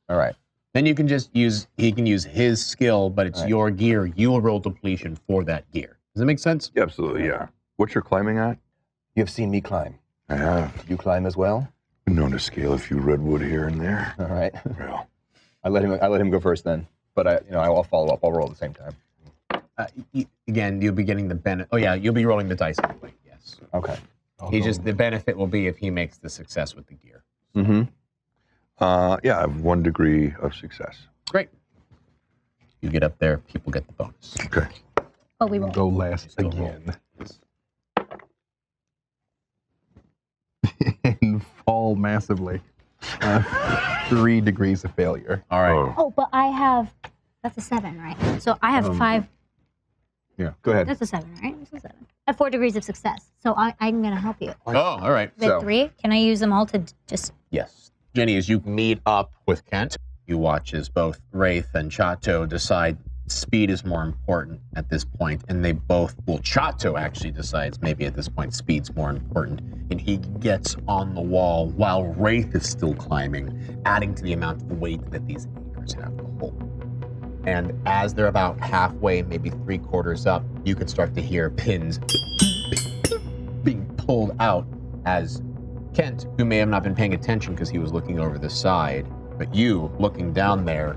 All right. Then you can just he can use his skill, but it's your gear. You will roll depletion for that gear. Does that make sense? Yeah, absolutely, yeah. What's your climbing at? You have seen me climb. I have. You climb as well? Been known to scale a few redwood here and there. All right. Well, I let him go first then, but I'll follow up. I'll roll at the same time. Again, you'll be getting the benefit. Oh yeah, you'll be rolling the dice anyway. Yes. Okay. The benefit will be if he makes the success with the gear. Mm-hmm. Yeah, I have 1 degree of success. Great. You get up there, people get the bonus. Okay. But we won't. Go last Still again. And fall massively. 3 degrees of failure. All right. Oh, but I have. That's a 7, right? So I have 5. Yeah. Go ahead. That's a 7, right? That's a 7. I have 4 degrees of success. So I'm going to help you. Oh, all right. With 3, can I use them all to just. Yes. Jenny, as you meet up with Kent, you watch as both Wraith and Chato decide speed is more important at this point, and they both, Chato actually decides maybe at this point speed's more important, and he gets on the wall while Wraith is still climbing, adding to the amount of weight that these anchors have to hold. And as they're about halfway, maybe 3/4 up, you can start to hear pins being pulled out as Kent, who may have not been paying attention because he was looking over the side, but you, looking down there,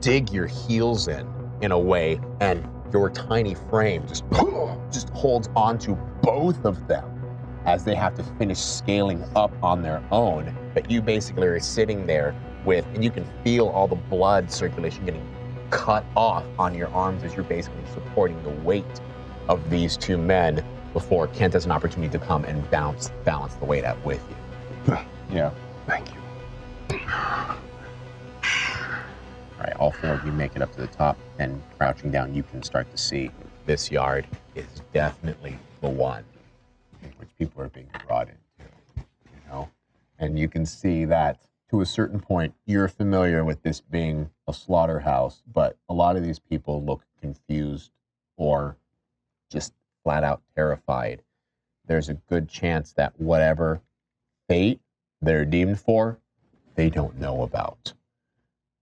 dig your heels in a way, and your tiny frame just holds onto both of them as they have to finish scaling up on their own. But you basically are sitting there with, and you can feel all the blood circulation getting cut off on your arms as you're basically supporting the weight of these 2 men before Kent has an opportunity to come and balance the weight out with you. Yeah. Thank you. All right, all 4 of you make it up to the top, and crouching down, you can start to see this yard is definitely the one in which people are being brought into, you know? And you can see that to a certain point, you're familiar with this being a slaughterhouse, but a lot of these people look confused or just flat out terrified. There's a good chance that whatever fate they're deemed for they don't know about.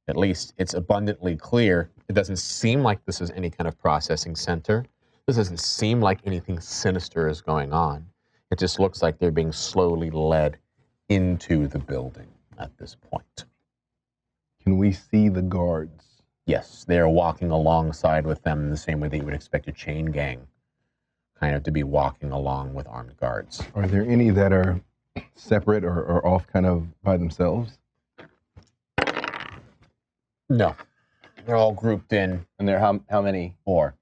At least it's abundantly clear. It doesn't seem like this is any kind of processing center. This doesn't seem like anything sinister is going on. It just looks like they're being slowly led into the building at this point. Can we see the guards? Yes, they are walking alongside with them in the same way that you would expect a chain gang kind of to be walking along with armed guards. Are there any that are separate or off kind of by themselves? No, they're all grouped in. And there, how many? 4,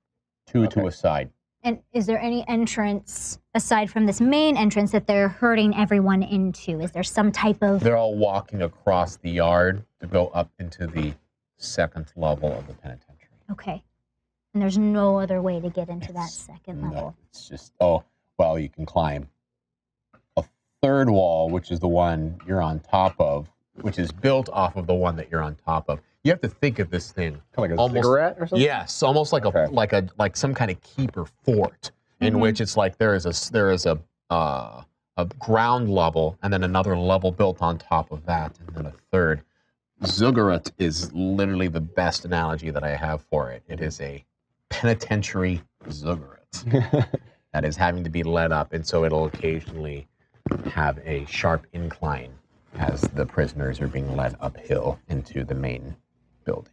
2 to a side. And is there any entrance aside from this main entrance that they're herding everyone into? Is there some type of... They're all walking across the yard to go up into the second level of the penitentiary. Okay. And there's no other way to get into that second level? No, it's just, you can climb a third wall, which is the one you're on top of, which is built off of the one that you're on top of. You have to think of this thing Kind of like a cigarette or something? Yes, almost like like some kind of keeper fort, in which it's like there is a ground level and then another level built on top of that, and then a third. Ziggurat is literally the best analogy that I have for it. It is a penitentiary ziggurat that is having to be led up, and so it'll occasionally have a sharp incline as the prisoners are being led uphill into the main building.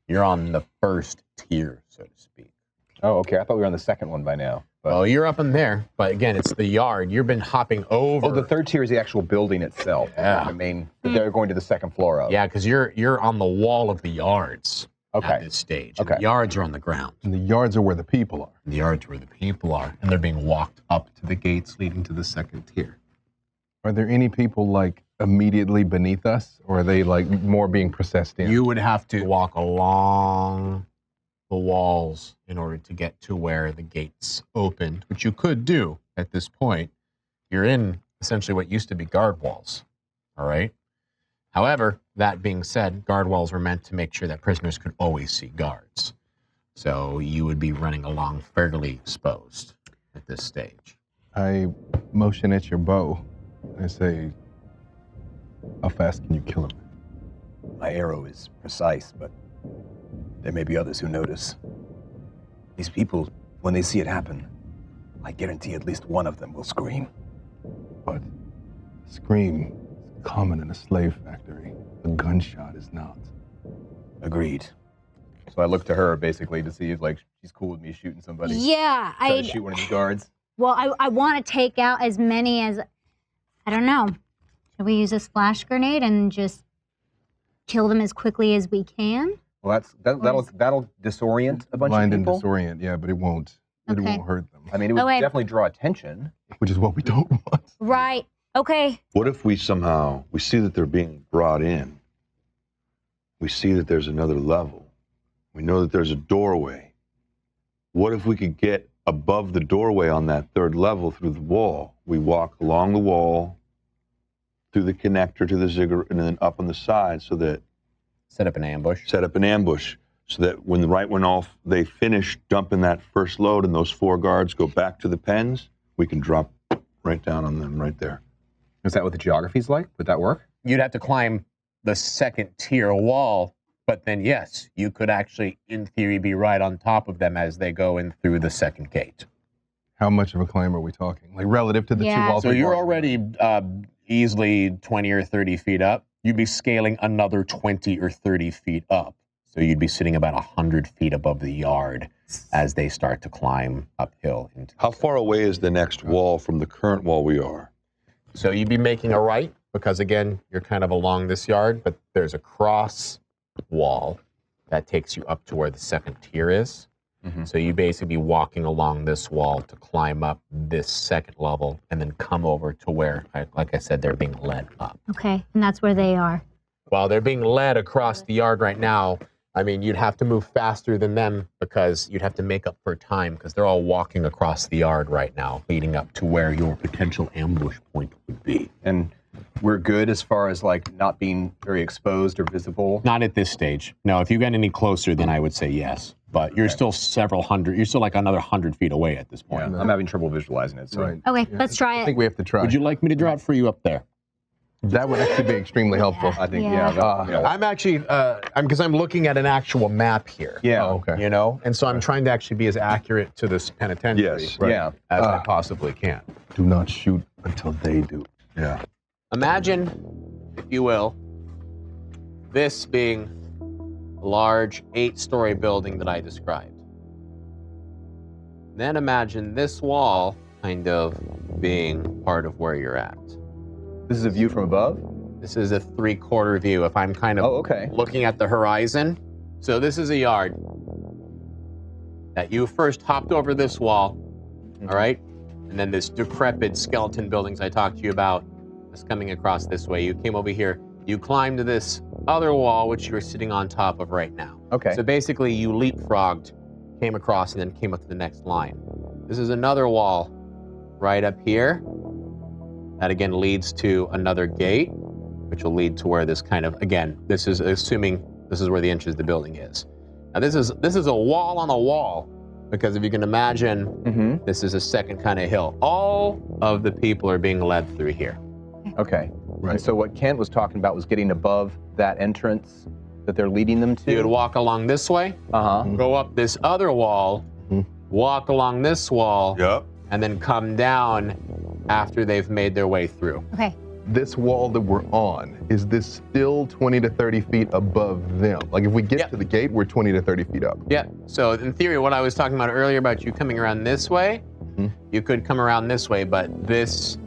You're on the first tier, so to speak. Oh, okay. I thought we were on the second one by now. But... Well, you're up in there, but again, it's the yard. You've been hopping over. Oh, the third tier is the actual building itself. Yeah. I mean, they're going to the second floor of. Yeah, because you're on the wall of the yards at this stage. And Okay. the yards are on the ground. And the yards are where the people are. The yards where the people are, and they're being walked up to the gates leading to the second tier. Are there any people like immediately beneath us, or are they like more being processed in? You would have to walk along the walls in order to get to where the gates opened, which you could do at this point. You're in essentially what used to be guard walls, all right? However, that being said, guard walls were meant to make sure that prisoners could always see guards. So you would be running along fairly exposed at this stage. I motion at your bow. I say, how fast can you kill him? My arrow is precise, but there may be others who notice. These people, when they see it happen, I guarantee at least one of them will scream. But scream is common in a slave factory. A gunshot is not. Agreed. So I look to her basically to see if like she's cool with me shooting somebody. Yeah, Try to shoot one of these guards. Well, I want to take out as many as, I don't know. Should we use a splash grenade and just kill them as quickly as we can? Well, that'll disorient a bunch Blind of and people. disorient, yeah, but it won't. It Okay. won't hurt them. I mean, it would Okay. definitely draw attention. Which is what we don't want. Right. Okay. What if we somehow, we see that they're being brought in. We see that there's another level. We know that there's a doorway. What if we could get above the doorway on that third level through the wall? We walk along the wall, through the connector to the ziggurat, and then up on the side so that... Set up an ambush. Set up an ambush so that when they finish dumping that first load and those 4 guards go back to the pens, we can drop right down on them right there. Is that what the geography's like? Would that work? You'd have to climb the second tier wall, but then yes, you could actually, in theory, be right on top of them as they go in through the second gate. How much of a climb are we talking? Like relative to the Yeah. two walls? So we've you're already- already easily 20 or 30 feet up. You'd be scaling another 20 or 30 feet up. So you'd be sitting about 100 feet above the yard as they start to climb uphill. How far away is the next wall from the current wall we are? So you'd be making a right, because again, you're kind of along this yard, but there's a cross wall that takes you up to where the second tier is. Mhm. So you basically be walking along this wall to climb up this second level and then come over to where, like I said, they're being led up. Okay. And that's where they are. While they're being led across the yard right now, I mean, you'd have to move faster than them because you'd have to make up for time because they're all walking across the yard right now, leading up to where your potential ambush point would be. And we're good as far as like not being very exposed or visible. Not at this stage. No, if you get any closer, then I would say yes. But you're still you're still like another 100 feet away at this point. Yeah, I'm having trouble visualizing it. So Right. Okay, Yeah. let's try I it. think we have to try. Would you like me to draw it for you up there? That would actually be extremely helpful. I think, Yeah. I'm actually, because I'm looking at an actual map here. Yeah. Oh, okay. You know, and so I'm trying to actually be as accurate to this penitentiary Yes. Yeah. as I possibly can. Do not shoot until they do. Yeah. Imagine, if you will, this being a large 8-story building that I described. Then imagine this wall kind of being part of where you're at. This is a view from above? This is a 3/4 view if I'm kind of okay. looking at the horizon. So this is a yard that you first hopped over this wall, all right? And then this decrepit skeleton buildings I talked to you about is coming across this way. You came over here, you climbed this other wall, which you're sitting on top of right now. Okay. So basically you leapfrogged, came across, and then came up to the next line. This is another wall right up here. That again leads to another gate, which will lead to where this kind of, again, this is assuming this is where the entrance of the building is. Now this is a wall on a wall, because if you can imagine, this is a second kind of hill. All of the people are being led through here. Okay. Right. And so what Kent was talking about was getting above that entrance that they're leading them to? You would walk along this way, go up this other wall, walk along this wall, Yep. and then come down after they've made their way through. Okay. This wall that we're on, is this still 20 to 30 feet above them? Like if we get to the gate, we're 20 to 30 feet up. Yeah, so in theory, what I was talking about earlier about you coming around this way, you could come around this way, but this,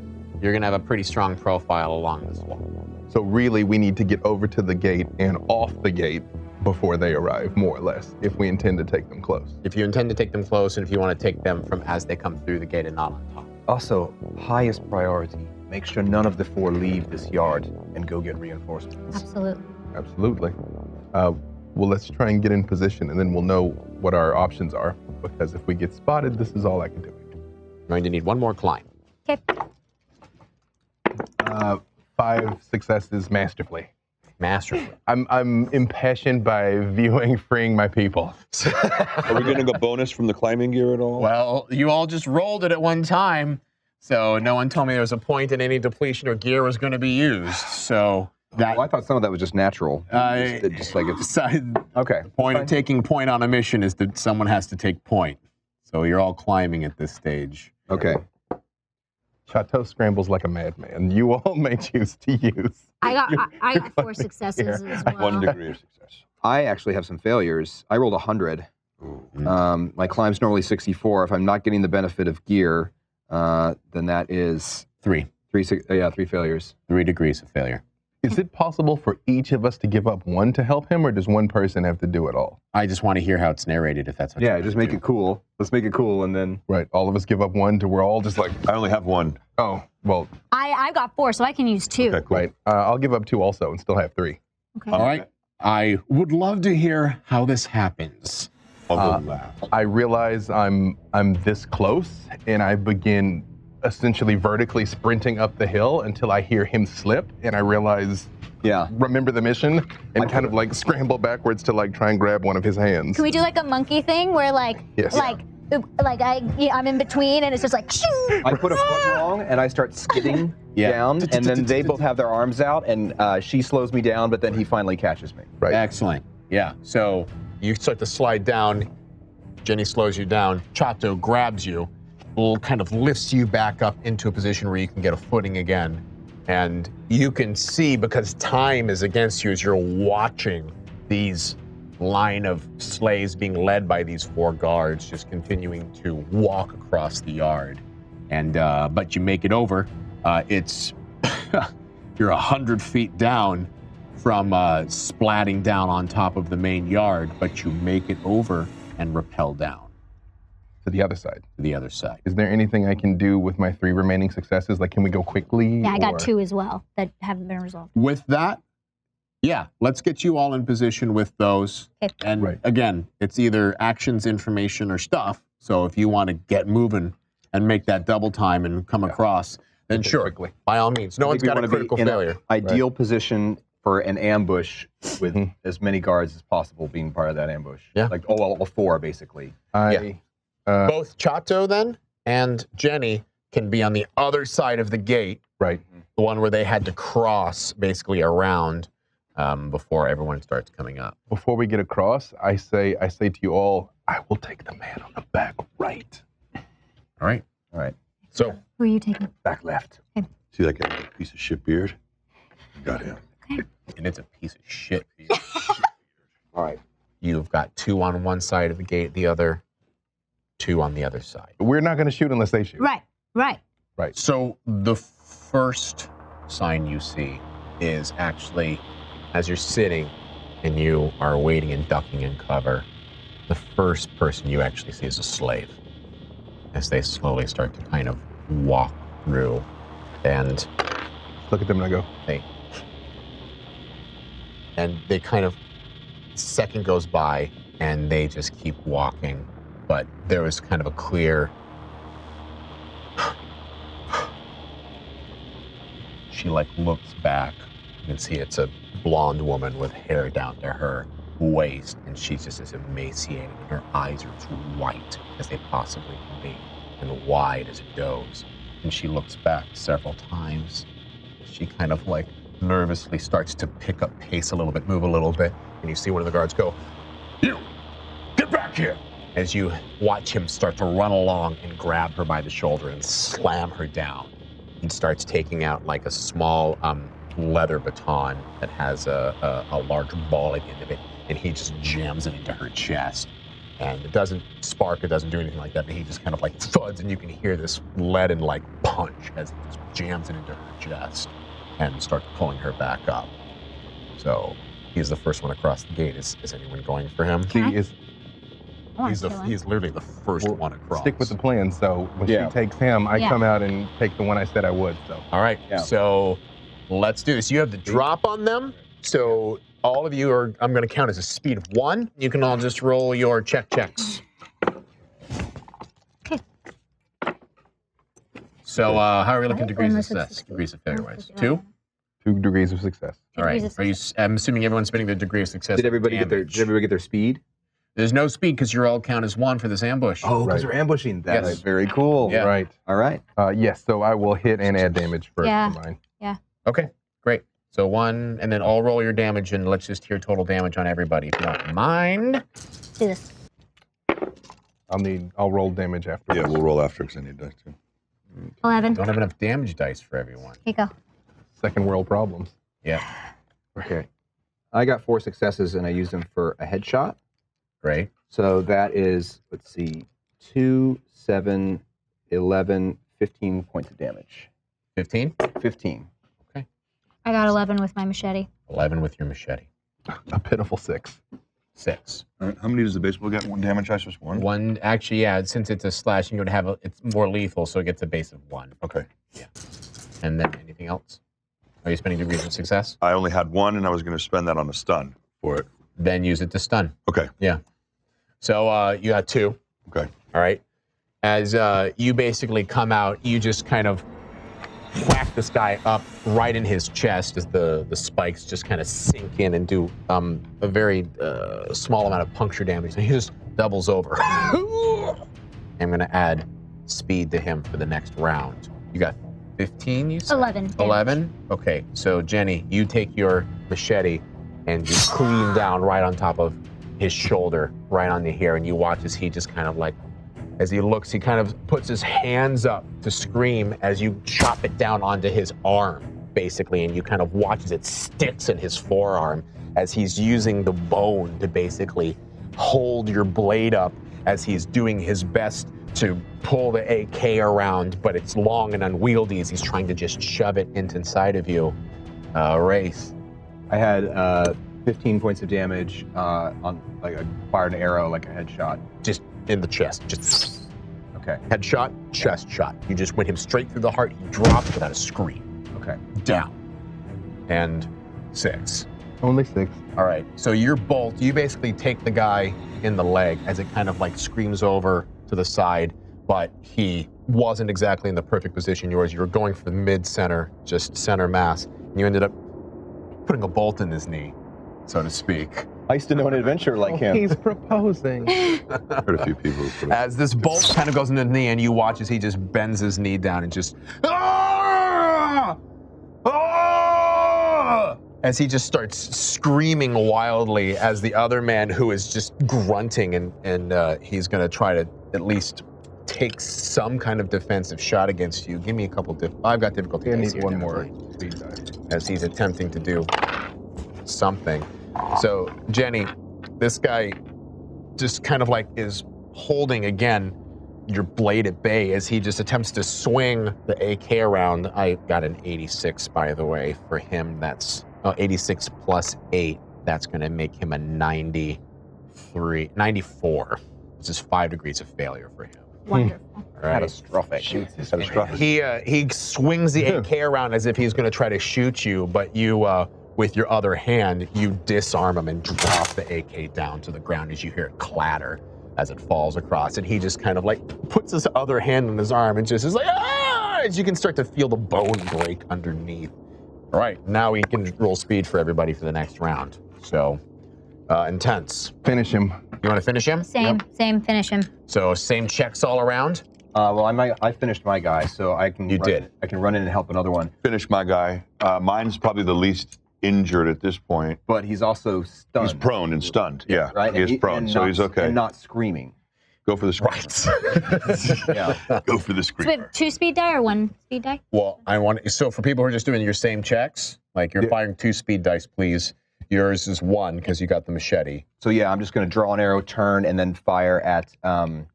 you're gonna have a pretty strong profile along this wall. So really, we need to get over to the gate and off the gate before they arrive, more or less, if we intend to take them close. If you intend to take them close, and if you want to take them from as they come through the gate and not on top. Also, highest priority, make sure none of the 4 leave this yard and go get reinforcements. Absolutely. Absolutely. Well, let's try and get in position, and then we'll know what our options are, because if we get spotted, this is all I can do. I'm going to need one more climb. Okay. 5 successes masterfully. Masterfully. I'm impassioned by viewing freeing my people. Are we getting a bonus from the climbing gear at all? Well, you all just rolled it at one time, so no one told me there was a point in any depletion or gear was going to be used. So that Well, I thought some of that was just natural. Just like it's okay. point of taking point on a mission is that someone has to take point. So you're all climbing at this stage. Okay. Chateau scrambles like a madman. You all may choose to use. I got 4 successes as well. 1 degree of success. I actually have some failures. I rolled 100. My climb's normally 64. If I'm not getting the benefit of gear, then that is 3 3 failures. 3 degrees of failure. Is it possible for each of us to give up 1 to help him, or does one person have to do it all? I just want to hear how it's narrated, if that's what Yeah, you just want make to it cool. Let's make it cool, and then Right, all of us give up 1 to we're all just like, I only have 1. oh, well, I've got 4, so I can use 2. Okay, cool. right. I'll give up 2 also and still have 3. Okay. All right. I would love to hear how this happens. I'll go last. I realize I'm this close, and I begin essentially vertically sprinting up the hill until I hear him slip, and I realize, remember the mission, and kind of like scramble backwards to like try and grab one of his hands. Can we do like a monkey thing where Yes. I'm in between and it's just like shoo! I put a foot wrong and I start skidding down, and then they both have their arms out, and she slows me down, but then he finally catches me. Right. Excellent. Yeah. So you start to slide down. Jenny slows you down. Chato grabs you, kind of lifts you back up into a position where you can get a footing again. And you can see, because time is against you as you're watching these line of slaves being led by these 4 guards, just continuing to walk across the yard. And but you make it over. It's you're 100 feet down from splatting down on top of the main yard, but you make it over and rappel down To the other side. to the other side. Is there anything I can do with my 3 remaining successes? Like, can we go quickly? Yeah, I got or- 2 as well that haven't been resolved. With that, yeah, let's get you all in position with those. Okay. And Right. again, it's either actions, information, or stuff. So if you want to get moving and make that double time and come across, then Okay, sure, quickly. by all means. No I one's think we got a wanna be critical in failure. Ideal position for an ambush with as many guards as possible being part of that ambush. Yeah. Like all 4 basically. Both Chato then and Jenny can be on the other side of the gate Right. The one where they had to cross basically around before everyone starts coming up. Before we get across, I say to you all, I will take the man on the back right. All right. All right. So Who are you taking? Back left. See that guy with a piece of shit beard? Got him. and it's a piece of shit. All right. You've got 2 on one side of the gate, the other 2 on the other side. We're not going to shoot unless they shoot. Right. So the first sign you see is actually as you're sitting and you are waiting and ducking in cover, the first person you actually see is a slave as they slowly start to kind of walk through, and Look at them and I go, they kind of, second goes by and they just keep walking, but there was kind of a clear, she like looks back. You can see it's a blonde woman with hair down to her waist, and she's just as emaciated. Her eyes are as white as they possibly can be and wide as a doe's. And she looks back several times. She kind of like nervously starts to pick up pace a little bit, move a little bit, and you see one of the guards go, "You, get back here!" As you watch him start to run along and grab her by the shoulder and slam her down. He starts taking out like a small leather baton that has a large ball at the end of it, and he just jams it into her chest. And it doesn't spark, it doesn't do anything like that, but he just kind of like thuds, and you can hear this leaden like punch as he just jams it into her chest and starts pulling her back up. So he's the first one across the gate. Is anyone going for him? He's literally the first one across. stick with the plan. So when she takes him, I come out and take the one I said I would. So All right, so let's do this. You have the drop on them. So all of you are, I'm going to count as a speed of 1. You can all just roll your checks. Okay. So how are we looking Right, degrees of unless it's success? 60. Degrees of failure-wise? 2? 2 degrees of success. All right. Degrees of Are you? I'm assuming everyone's spending their degree of success. Did everybody get their speed? There's no speed because you're all count as 1 for this ambush. Oh, because Right. we're ambushing. That's Yes. very cool. Yeah. Right. All right. Yes, so I will hit and add damage for mine. Okay, great. So 1, and then I'll roll your damage, and let's just hear total damage on everybody if you don't mind. Do this. I'll roll damage after. Yeah, we'll roll after because I need dice too. 11. Don't have enough damage dice for everyone. Here you go. Second world problems. Yeah, Okay. I got 4 successes and I used them for a headshot. great. So that is, let's see, 2, 7, 11, 15 points of damage. 15? 15. I got 11 with my machete. 11 with your machete. A pitiful 6. 6. All right, how many does the baseball get? 1 damage dice, just 1? 1, actually, yeah, since it's a slash, you would have it's more lethal, so it gets a base of 1. Okay. And then anything else? Are you spending degrees of success? I only had 1, and I was going to spend that on a stun for it. Then use it to stun. Okay. So you got 2. Okay. All right. As you basically come out, you just kind of whack this guy up right in his chest as the spikes just kind of sink in and do a very small amount of puncture damage. And he just doubles over. I'm going to add speed to him for the next round. You got 15, you said? 11. damage. 11? Okay, so Jenny, you take your machete and you clean down right on top of his shoulder, right on the hair, and you watch as he just kind of like, as he looks, he kind of puts his hands up to scream as you chop it down onto his arm, basically, and you kind of watch as it sticks in his forearm as he's using the bone to basically hold your blade up as he's doing his best to pull the AK around, but it's long and unwieldy as he's trying to just shove it inside of you. Wraith. I had 15 points of damage on, like, I fired an arrow, like a headshot. Just in the chest, just Okay. headshot, chest shot. You just went him straight through the heart. He dropped without a scream. Okay. Down. And 6. Only 6. All right, so your bolt, you basically take the guy in the leg as it kind of like screams over to the side, but he wasn't exactly in the perfect position yours. You were going for the mid-center, just center mass, and you ended up putting a bolt in his knee, so to speak. I used to know an adventurer like him. He's proposing. Heard a few people who put it. As this bolt kind of goes into the knee, and you watch as he just bends his knee down and just As he just starts screaming wildly as the other man who is just grunting and he's going to try to at least take some kind of defensive shot against you. Give me a couple I've got difficulty. I dice need here, one more definitely, speed dice. as he's attempting to do something. So, Jenny, this guy just kind of like is holding again your blade at bay as he just attempts to swing the AK around. I got an 86, by the way, for him. That's 86 plus 8. That's going to make him a 94, which is 5 degrees of failure for him. Wonderful. All right. Catastrophic. Catastrophic. He swings the AK around as if he's going to try to shoot you, but you, with your other hand, you disarm him and drop the AK down to the ground as you hear it clatter as it falls across. And he just kind of like puts his other hand on his arm and just is like, ah! As you can start to feel the bone break underneath. All right, now we can roll speed for everybody for the next round. So, intense. Finish him. You want to finish him? Same, finish him. So same checks all around? Well, I finished my guy, so I can. You did. I can run in and help another one. Finish my guy. Mine's probably the least injured at this point. But he's also stunned. He's prone and stunned. Yeah, Right. he is prone, so he's okay. And not screaming. Go for the screamer. Yeah. Go for the So we screamer. have 2 speed die or 1 speed die? Well, so for people who are just doing your same checks, like you're firing 2 speed dice, please. Yours is 1 because you got the machete. So yeah, I'm just going to draw an arrow, turn, and then fire at. I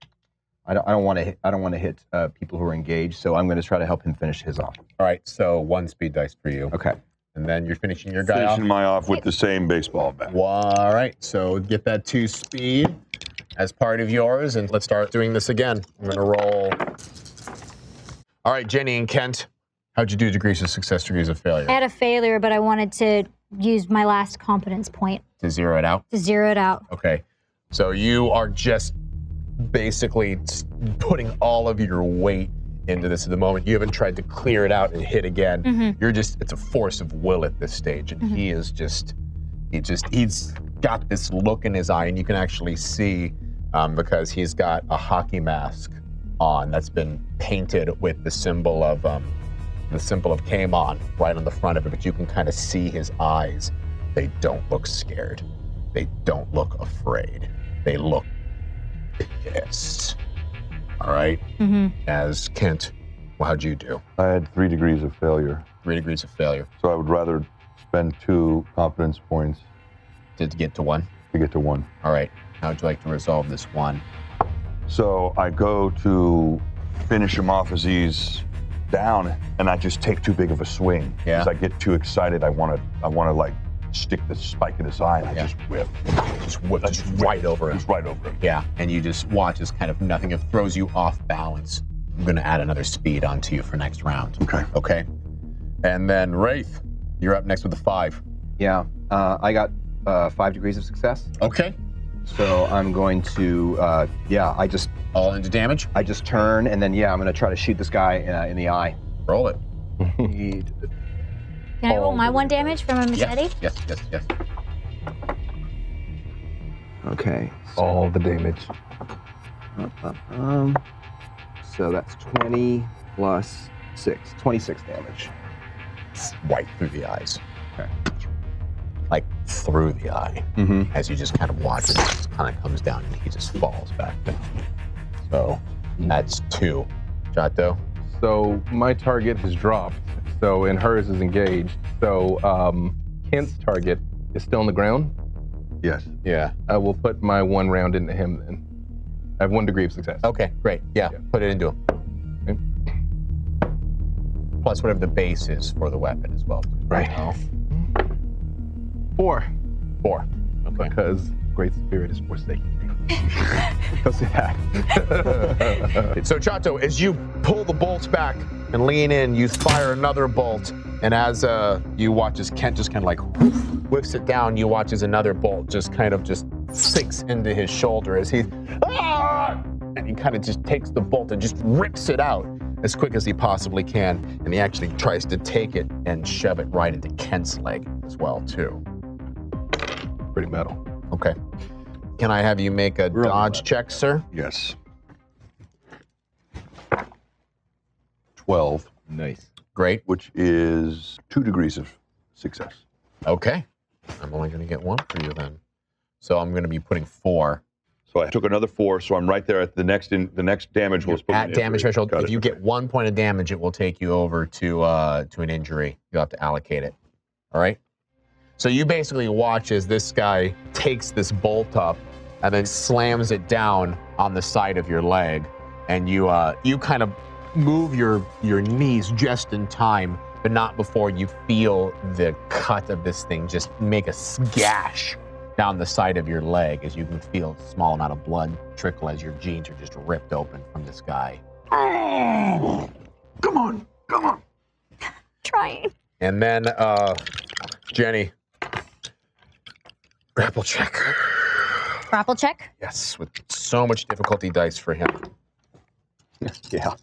don't want to hit people who are engaged. So I'm going to try to help him finish his off. All right, so 1 speed dice for you. Okay. And then you're finishing your guy off. Finishing my off with the same baseball bat. All right, so get that 2 speed as part of yours, and let's start doing this again. I'm going to roll. All right, Jenny and Kent, how'd you do degrees of success, degrees of failure? I had a failure, but I wanted to use my last competence point To zero it out? to zero it out. Okay, so you are just basically putting all of your weight into this at the moment. You haven't tried to clear it out and hit again. You're just, it's a force of will at this stage. And he is he's got this look in his eye, and you can actually see because he's got a hockey mask on that's been painted with the symbol of Kaimon right on the front of it, but you can kind of see his eyes. They don't look scared. They don't look afraid. They look pissed. All right? As Kent, well, how'd you do? I had 3 degrees of failure. 3 degrees of failure. So I would rather spend 2 confidence points To get to 1? to get to 1. All right. How'd you like to resolve this 1? So I go to finish him off as he's down, and I just take too big of a swing. Yeah. Because I get too excited. I want to like stick the spike in his eye, and I just whip. Just whip, just right over him. Just right over him. Yeah, and you just watch as kind of nothing. It throws you off balance. I'm going to add another speed onto you for next round. Okay. Okay. And then Wraith, you're up next with a 5. Yeah. I got 5 degrees of success. Okay. So I'm going to. I just All into damage? turn, and then I'm going to try to shoot this guy in the eye. Roll it. Can I roll my 1 damage from a machete? Yes. Okay. All the damage. So that's 20 plus 6, 26 damage. Right through the eyes. Okay. Like through the eye. Mm-hmm. As you just kind of watch it, it just kind of comes down and he just falls back down. So that's 2. Jato? So my target has dropped. So and hers is engaged. So Kent's target is still on the ground. Yes. Yeah. I will put my 1 round into him then. I have 1 degree of success. Okay, great. Yeah, put it into him. Okay. Plus whatever the base is for the weapon as well. Right. Now. 4. 4. Okay. Because Great Spirit is forsaken me. Don't say that. So Chato, as you pull the bolts back and lean in, you fire another bolt, and as you watch as Kent just kind of like whiffs it down, you watch as another bolt just sinks into his shoulder as he, and he kind of just takes the bolt and just rips it out as quick as he possibly can, and he actually tries to take it and shove it right into Kent's leg as well too. Pretty metal. Okay. Can I have you make a dodge check, sir? Yes. 12. Nice. great. which is 2 degrees of success. Okay. I'm only going to get 1 for you then. So I'm going to be putting 4. So I took another 4, so I'm right there at the next damage was At damage threshold. Got If it. you get 1 point of damage, it will take you over to an injury. You'll have to allocate it. All right? So you basically watch as this guy takes this bolt up and then slams it down on the side of your leg, and you kind of move your knees just in time, but not before you feel the cut of this thing just make a gash down the side of your leg, as you can feel a small amount of blood trickle as your jeans are just ripped open from this guy. Oh, come on. Trying. And then, Jenny, grapple check. Grapple check. Yes, with so much difficulty dice for him. Yeah.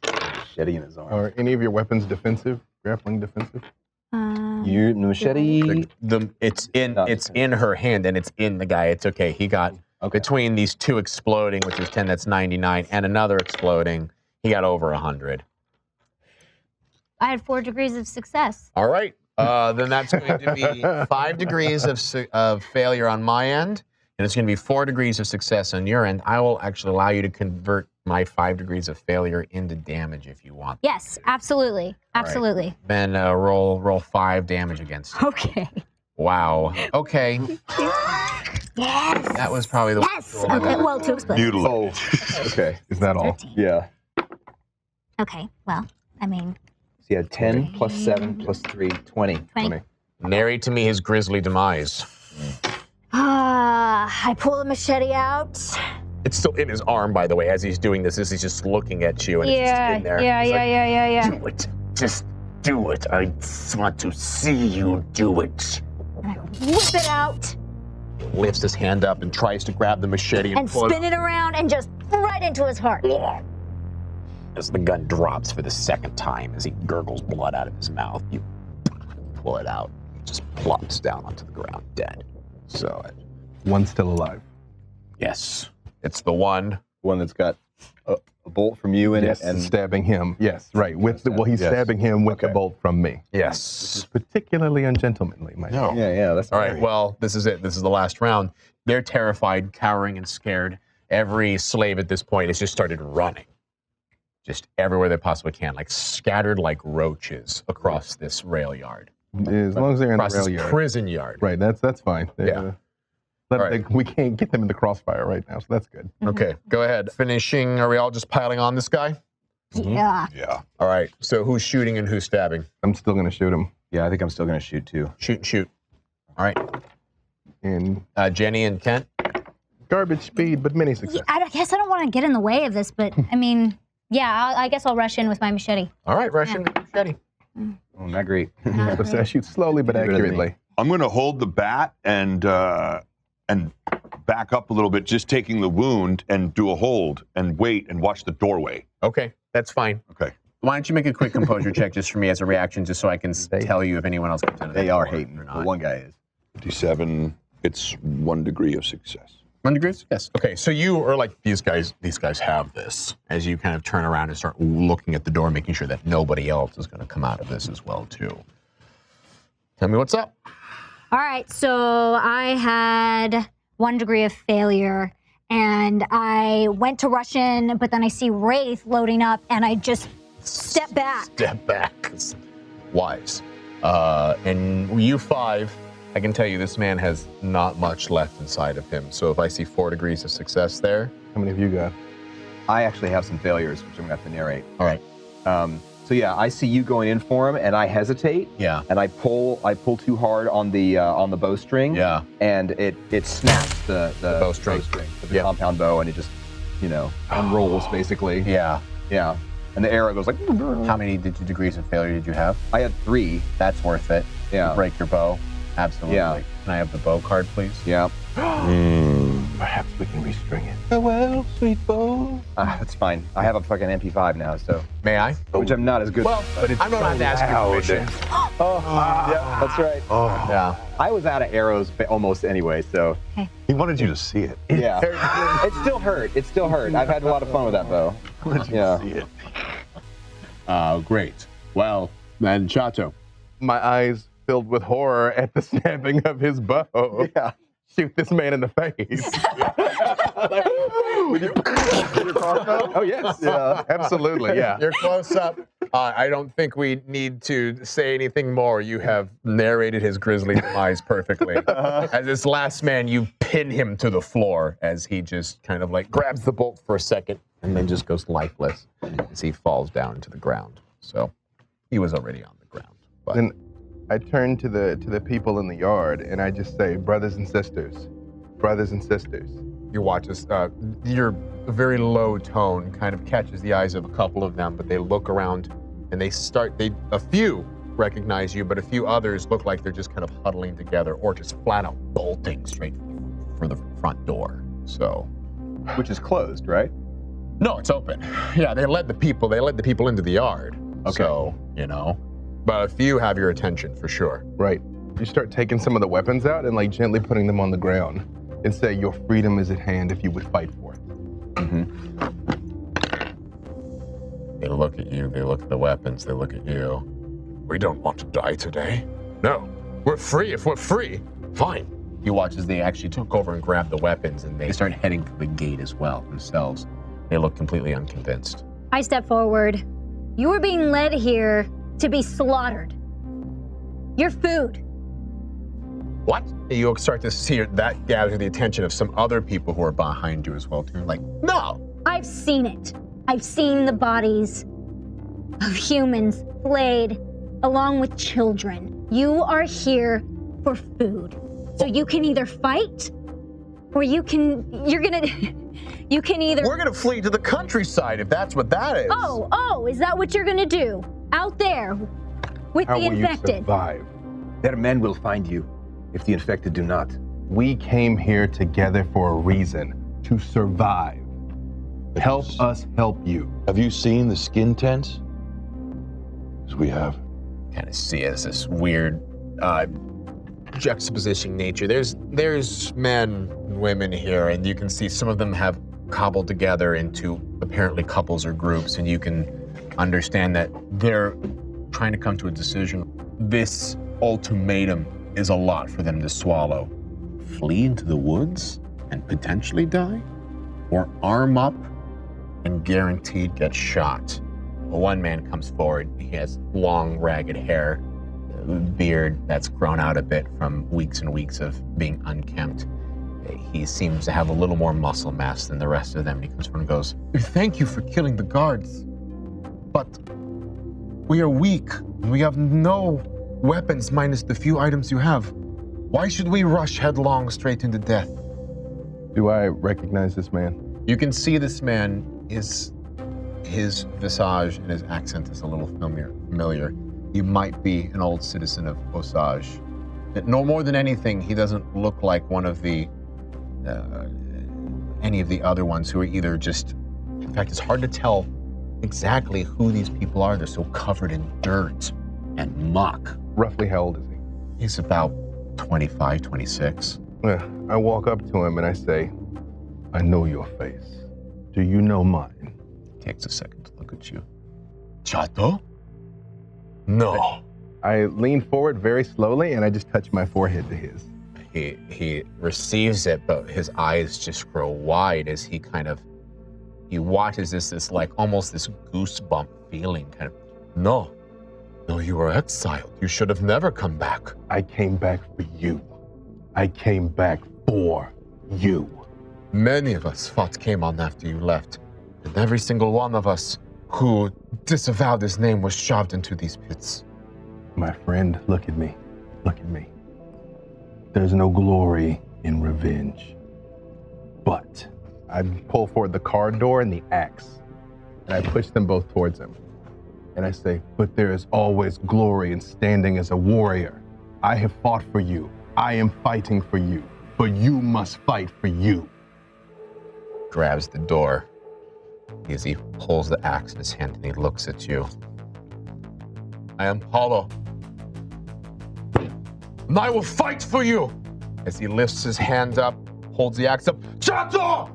Machete in his arm. Are any of your weapons defensive? Grappling defensive? Your machete. It's in her hand and it's in the guy. It's okay. He got between these 2 exploding, which is 10, that's 99, and another exploding, he got over 100. I had 4 degrees of success. All right. Then that's going to be 5 degrees of failure on my end, and it's going to be 4 degrees of success on your end. I will actually allow you to convert my 5 degrees of failure into damage if you want. Yes, absolutely. Absolutely. Then roll 5 damage against you. Okay. Wow. Okay. Yes. That was probably the Yes. worst roll I've Okay, ever well, 2 explode. Mutilate. Okay. Is that all? 13. Yeah. Okay, well, I mean, So you had 10 plus 7 plus 3, 20. 20. Narrate to me his grisly demise. I pull the machete out. It's still in his arm, by the way, as he's doing this, as he's just looking at you, and it's just in there. Yeah, He's like, yeah. Do it. Just do it. I want to see you do it. And I whip it out lifts his hand up and tries to grab the machete and and pull spin it around and just right into his heart. As the gun drops for the 2nd time, as he gurgles blood out of his mouth, you pull it out. It just plops down onto the ground, dead. So, One's still alive. yes, it's the one. One that's got a bolt from you in Yes, it, and stabbing him. Yes, right. With the, well, he's Yes. stabbing him with the Okay. bolt from me. Yes. Particularly ungentlemanly, my No. yeah, that's All right, well, this is it. This is the last round. They're terrified, cowering, and scared. Every slave at this point has just started running. Just everywhere they possibly can, like scattered like roaches across this rail yard. As long as they're in the Across rail this yard. prison yard. Right, that's fine. Yeah. All right. we can't get them in the crossfire right now, so that's good. Okay, go ahead. Finishing, are we all just piling on this guy? Yeah. Yeah. All right, so who's shooting and who's stabbing? I'm still going to shoot him. Yeah, I think I'm still going to shoot too. Shoot and shoot. All right, In Jenny and Kent. garbage speed, but many success. I guess I don't want to get in the way of this, but I mean, yeah, I guess I'll rush in with my machete. All right, Russian machete. Oh, not great. So I shoot slowly but Get rid of me. accurately. I'm going to hold the bat and back up a little bit, just taking the wound and do a hold and wait and watch the doorway. Okay, that's fine. Okay. Why don't you make a quick composure check just for me as a reaction, just so I can tell you if anyone else comes in. They are hating, or but not. one guy is. 57. It's 1 degree of success. 1 degree? Yes. Okay, so you are like, these guys have this, as you kind of turn around and start looking at the door, making sure that nobody else is going to come out of this as well, too. Tell me what's up. All right, so I had 1 degree of failure, and I went to rush in, but then I see Wraith loading up, and I just step back. Step back. It's wise. And you 5, I can tell you this man has not much left inside of him. So if I see 4 degrees of success there. How many of you got? I actually have some failures, which I'm going to have to narrate. All right. So yeah, I see you going in for him, and I hesitate. Yeah. And I pull too hard on the bowstring. Yeah. And it snaps the bowstring. the Yep. compound bow, and it just, unrolls basically. Yeah. Yeah. And the arrow goes like. How many degrees of failure did you have? I had 3. That's worth it. Yeah. To break your bow. Absolutely. Yeah. Can I have the bow card, please? Yeah. Perhaps we can restring it. Farewell, sweet bow. That's fine. I have a fucking MP5 now, so May I? which I'm not as good. Well, But it's I'm not allowed to ask your permission. yeah, that's right. Yeah. I was out of arrows almost anyway, so He wanted you to see it. yeah. It still hurt. It still hurt. I've had a lot of fun with that bow. Yeah. Great. Well, And Chato. My eyes filled with horror at the stabbing of his bow. Yeah. Shoot this man in the face. With your crossbow? Oh, yes. Yeah. Absolutely, yeah. You're close up. I don't think we need to say anything more. You have narrated his grisly demise perfectly. As this last man, you pin him to the floor as he just kind of like grabs the bolt for a second and then just goes lifeless as he falls down to the ground. So he was already on the ground. But Then I turn to the people in the yard and I just say, brothers and sisters. you watch this, your very low tone kind of catches the eyes of a couple of them, but they look around and a few recognize you, but a few others look like they're just kind of huddling together or just flat out bolting straight for the front door. So, Which is closed, right? no, it's open. Yeah, they led the people into the yard. Okay. So, but a few have your attention for sure. Right. You start taking some of the weapons out and like gently putting them on the ground and say, your freedom is at hand if you would fight for it. They look at you, they look at the weapons, they look at you. We don't want to die today. No, we're free. If we're free, fine. You watch as they actually took over and grabbed the weapons and they start heading for the gate as well themselves. They look completely unconvinced. I step forward. You are being led here to be slaughtered. Your food. What? You start to see that gather the attention of some other people who are behind you as well too. Like, no! I've seen it. I've seen the bodies of humans flayed along with children. You are here for food. So you can either fight or you can either... We're gonna flee to the countryside if that's what that is. Oh, is that what you're gonna do? Out there with How the will you infected. survive? Their men will find you if the infected do not. We came here together for a reason, to survive. Help us help you. Have you seen the skin tents? Because we have. Kind of see it as this weird juxtaposition nature. There's men and women here, and you can see some of them have cobbled together into apparently couples or groups, and you can understand that they're trying to come to a decision. This ultimatum is a lot for them to swallow. Flee into the woods and potentially die? Or arm up and guaranteed get shot? One man comes forward. He has long, ragged hair, beard that's grown out a bit from weeks and weeks of being unkempt. He seems to have a little more muscle mass than the rest of them. He comes forward and goes, "Thank you for killing the guards, but we are weak. We have no weapons minus the few items you have. Why should we rush headlong straight into death?" Do I recognize this man? You can see this man is, his visage and his accent is a little familiar. He might be an old citizen of Osage. No more than anything, he doesn't look like one of the, any of the other ones who are either just, in fact, it's hard to tell exactly who these people are. They're so covered in dirt and muck. Roughly how old is he? He's about 25, 26. I walk up to him and I say, I know your face. Do you know mine? Takes a second to look at you. Chato? No. I lean forward very slowly and I just touch my forehead to his. He receives it, but his eyes just grow wide as he watches this like almost this goosebump feeling kind of, no, you were exiled. You should have never come back. I came back for you. I came back for you. Many of us came on after you left, and every single one of us who disavowed his name was shoved into these pits. My friend, look at me. Look at me. There's no glory in revenge. But I pull forward the car door and the axe, and I push them both towards him. And I say, but there is always glory in standing as a warrior. I have fought for you. I am fighting for you. But you must fight for you. Grabs the door as he pulls the axe in his hand and he looks at you. I am Paulo, and I will fight for you. As he lifts his hand up, holds the axe up. Chato!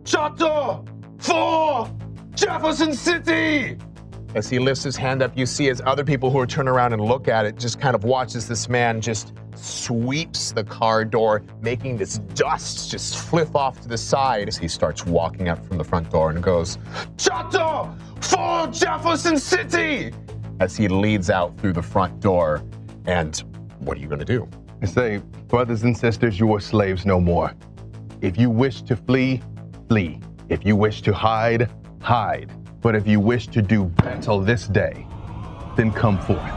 Chato! For Jefferson City! As he lifts his hand up, you see as other people who are turning around and look at it just kind of watch as this man just sweeps the car door, making this dust just fliff off to the side as he starts walking up from the front door and goes, "Chapter for Jefferson City!" as he leads out through the front door. And what are you going to do? I say, brothers and sisters, you are slaves no more. If you wish to flee, flee. If you wish to hide, hide. But if you wish to do battle this day, then come forth.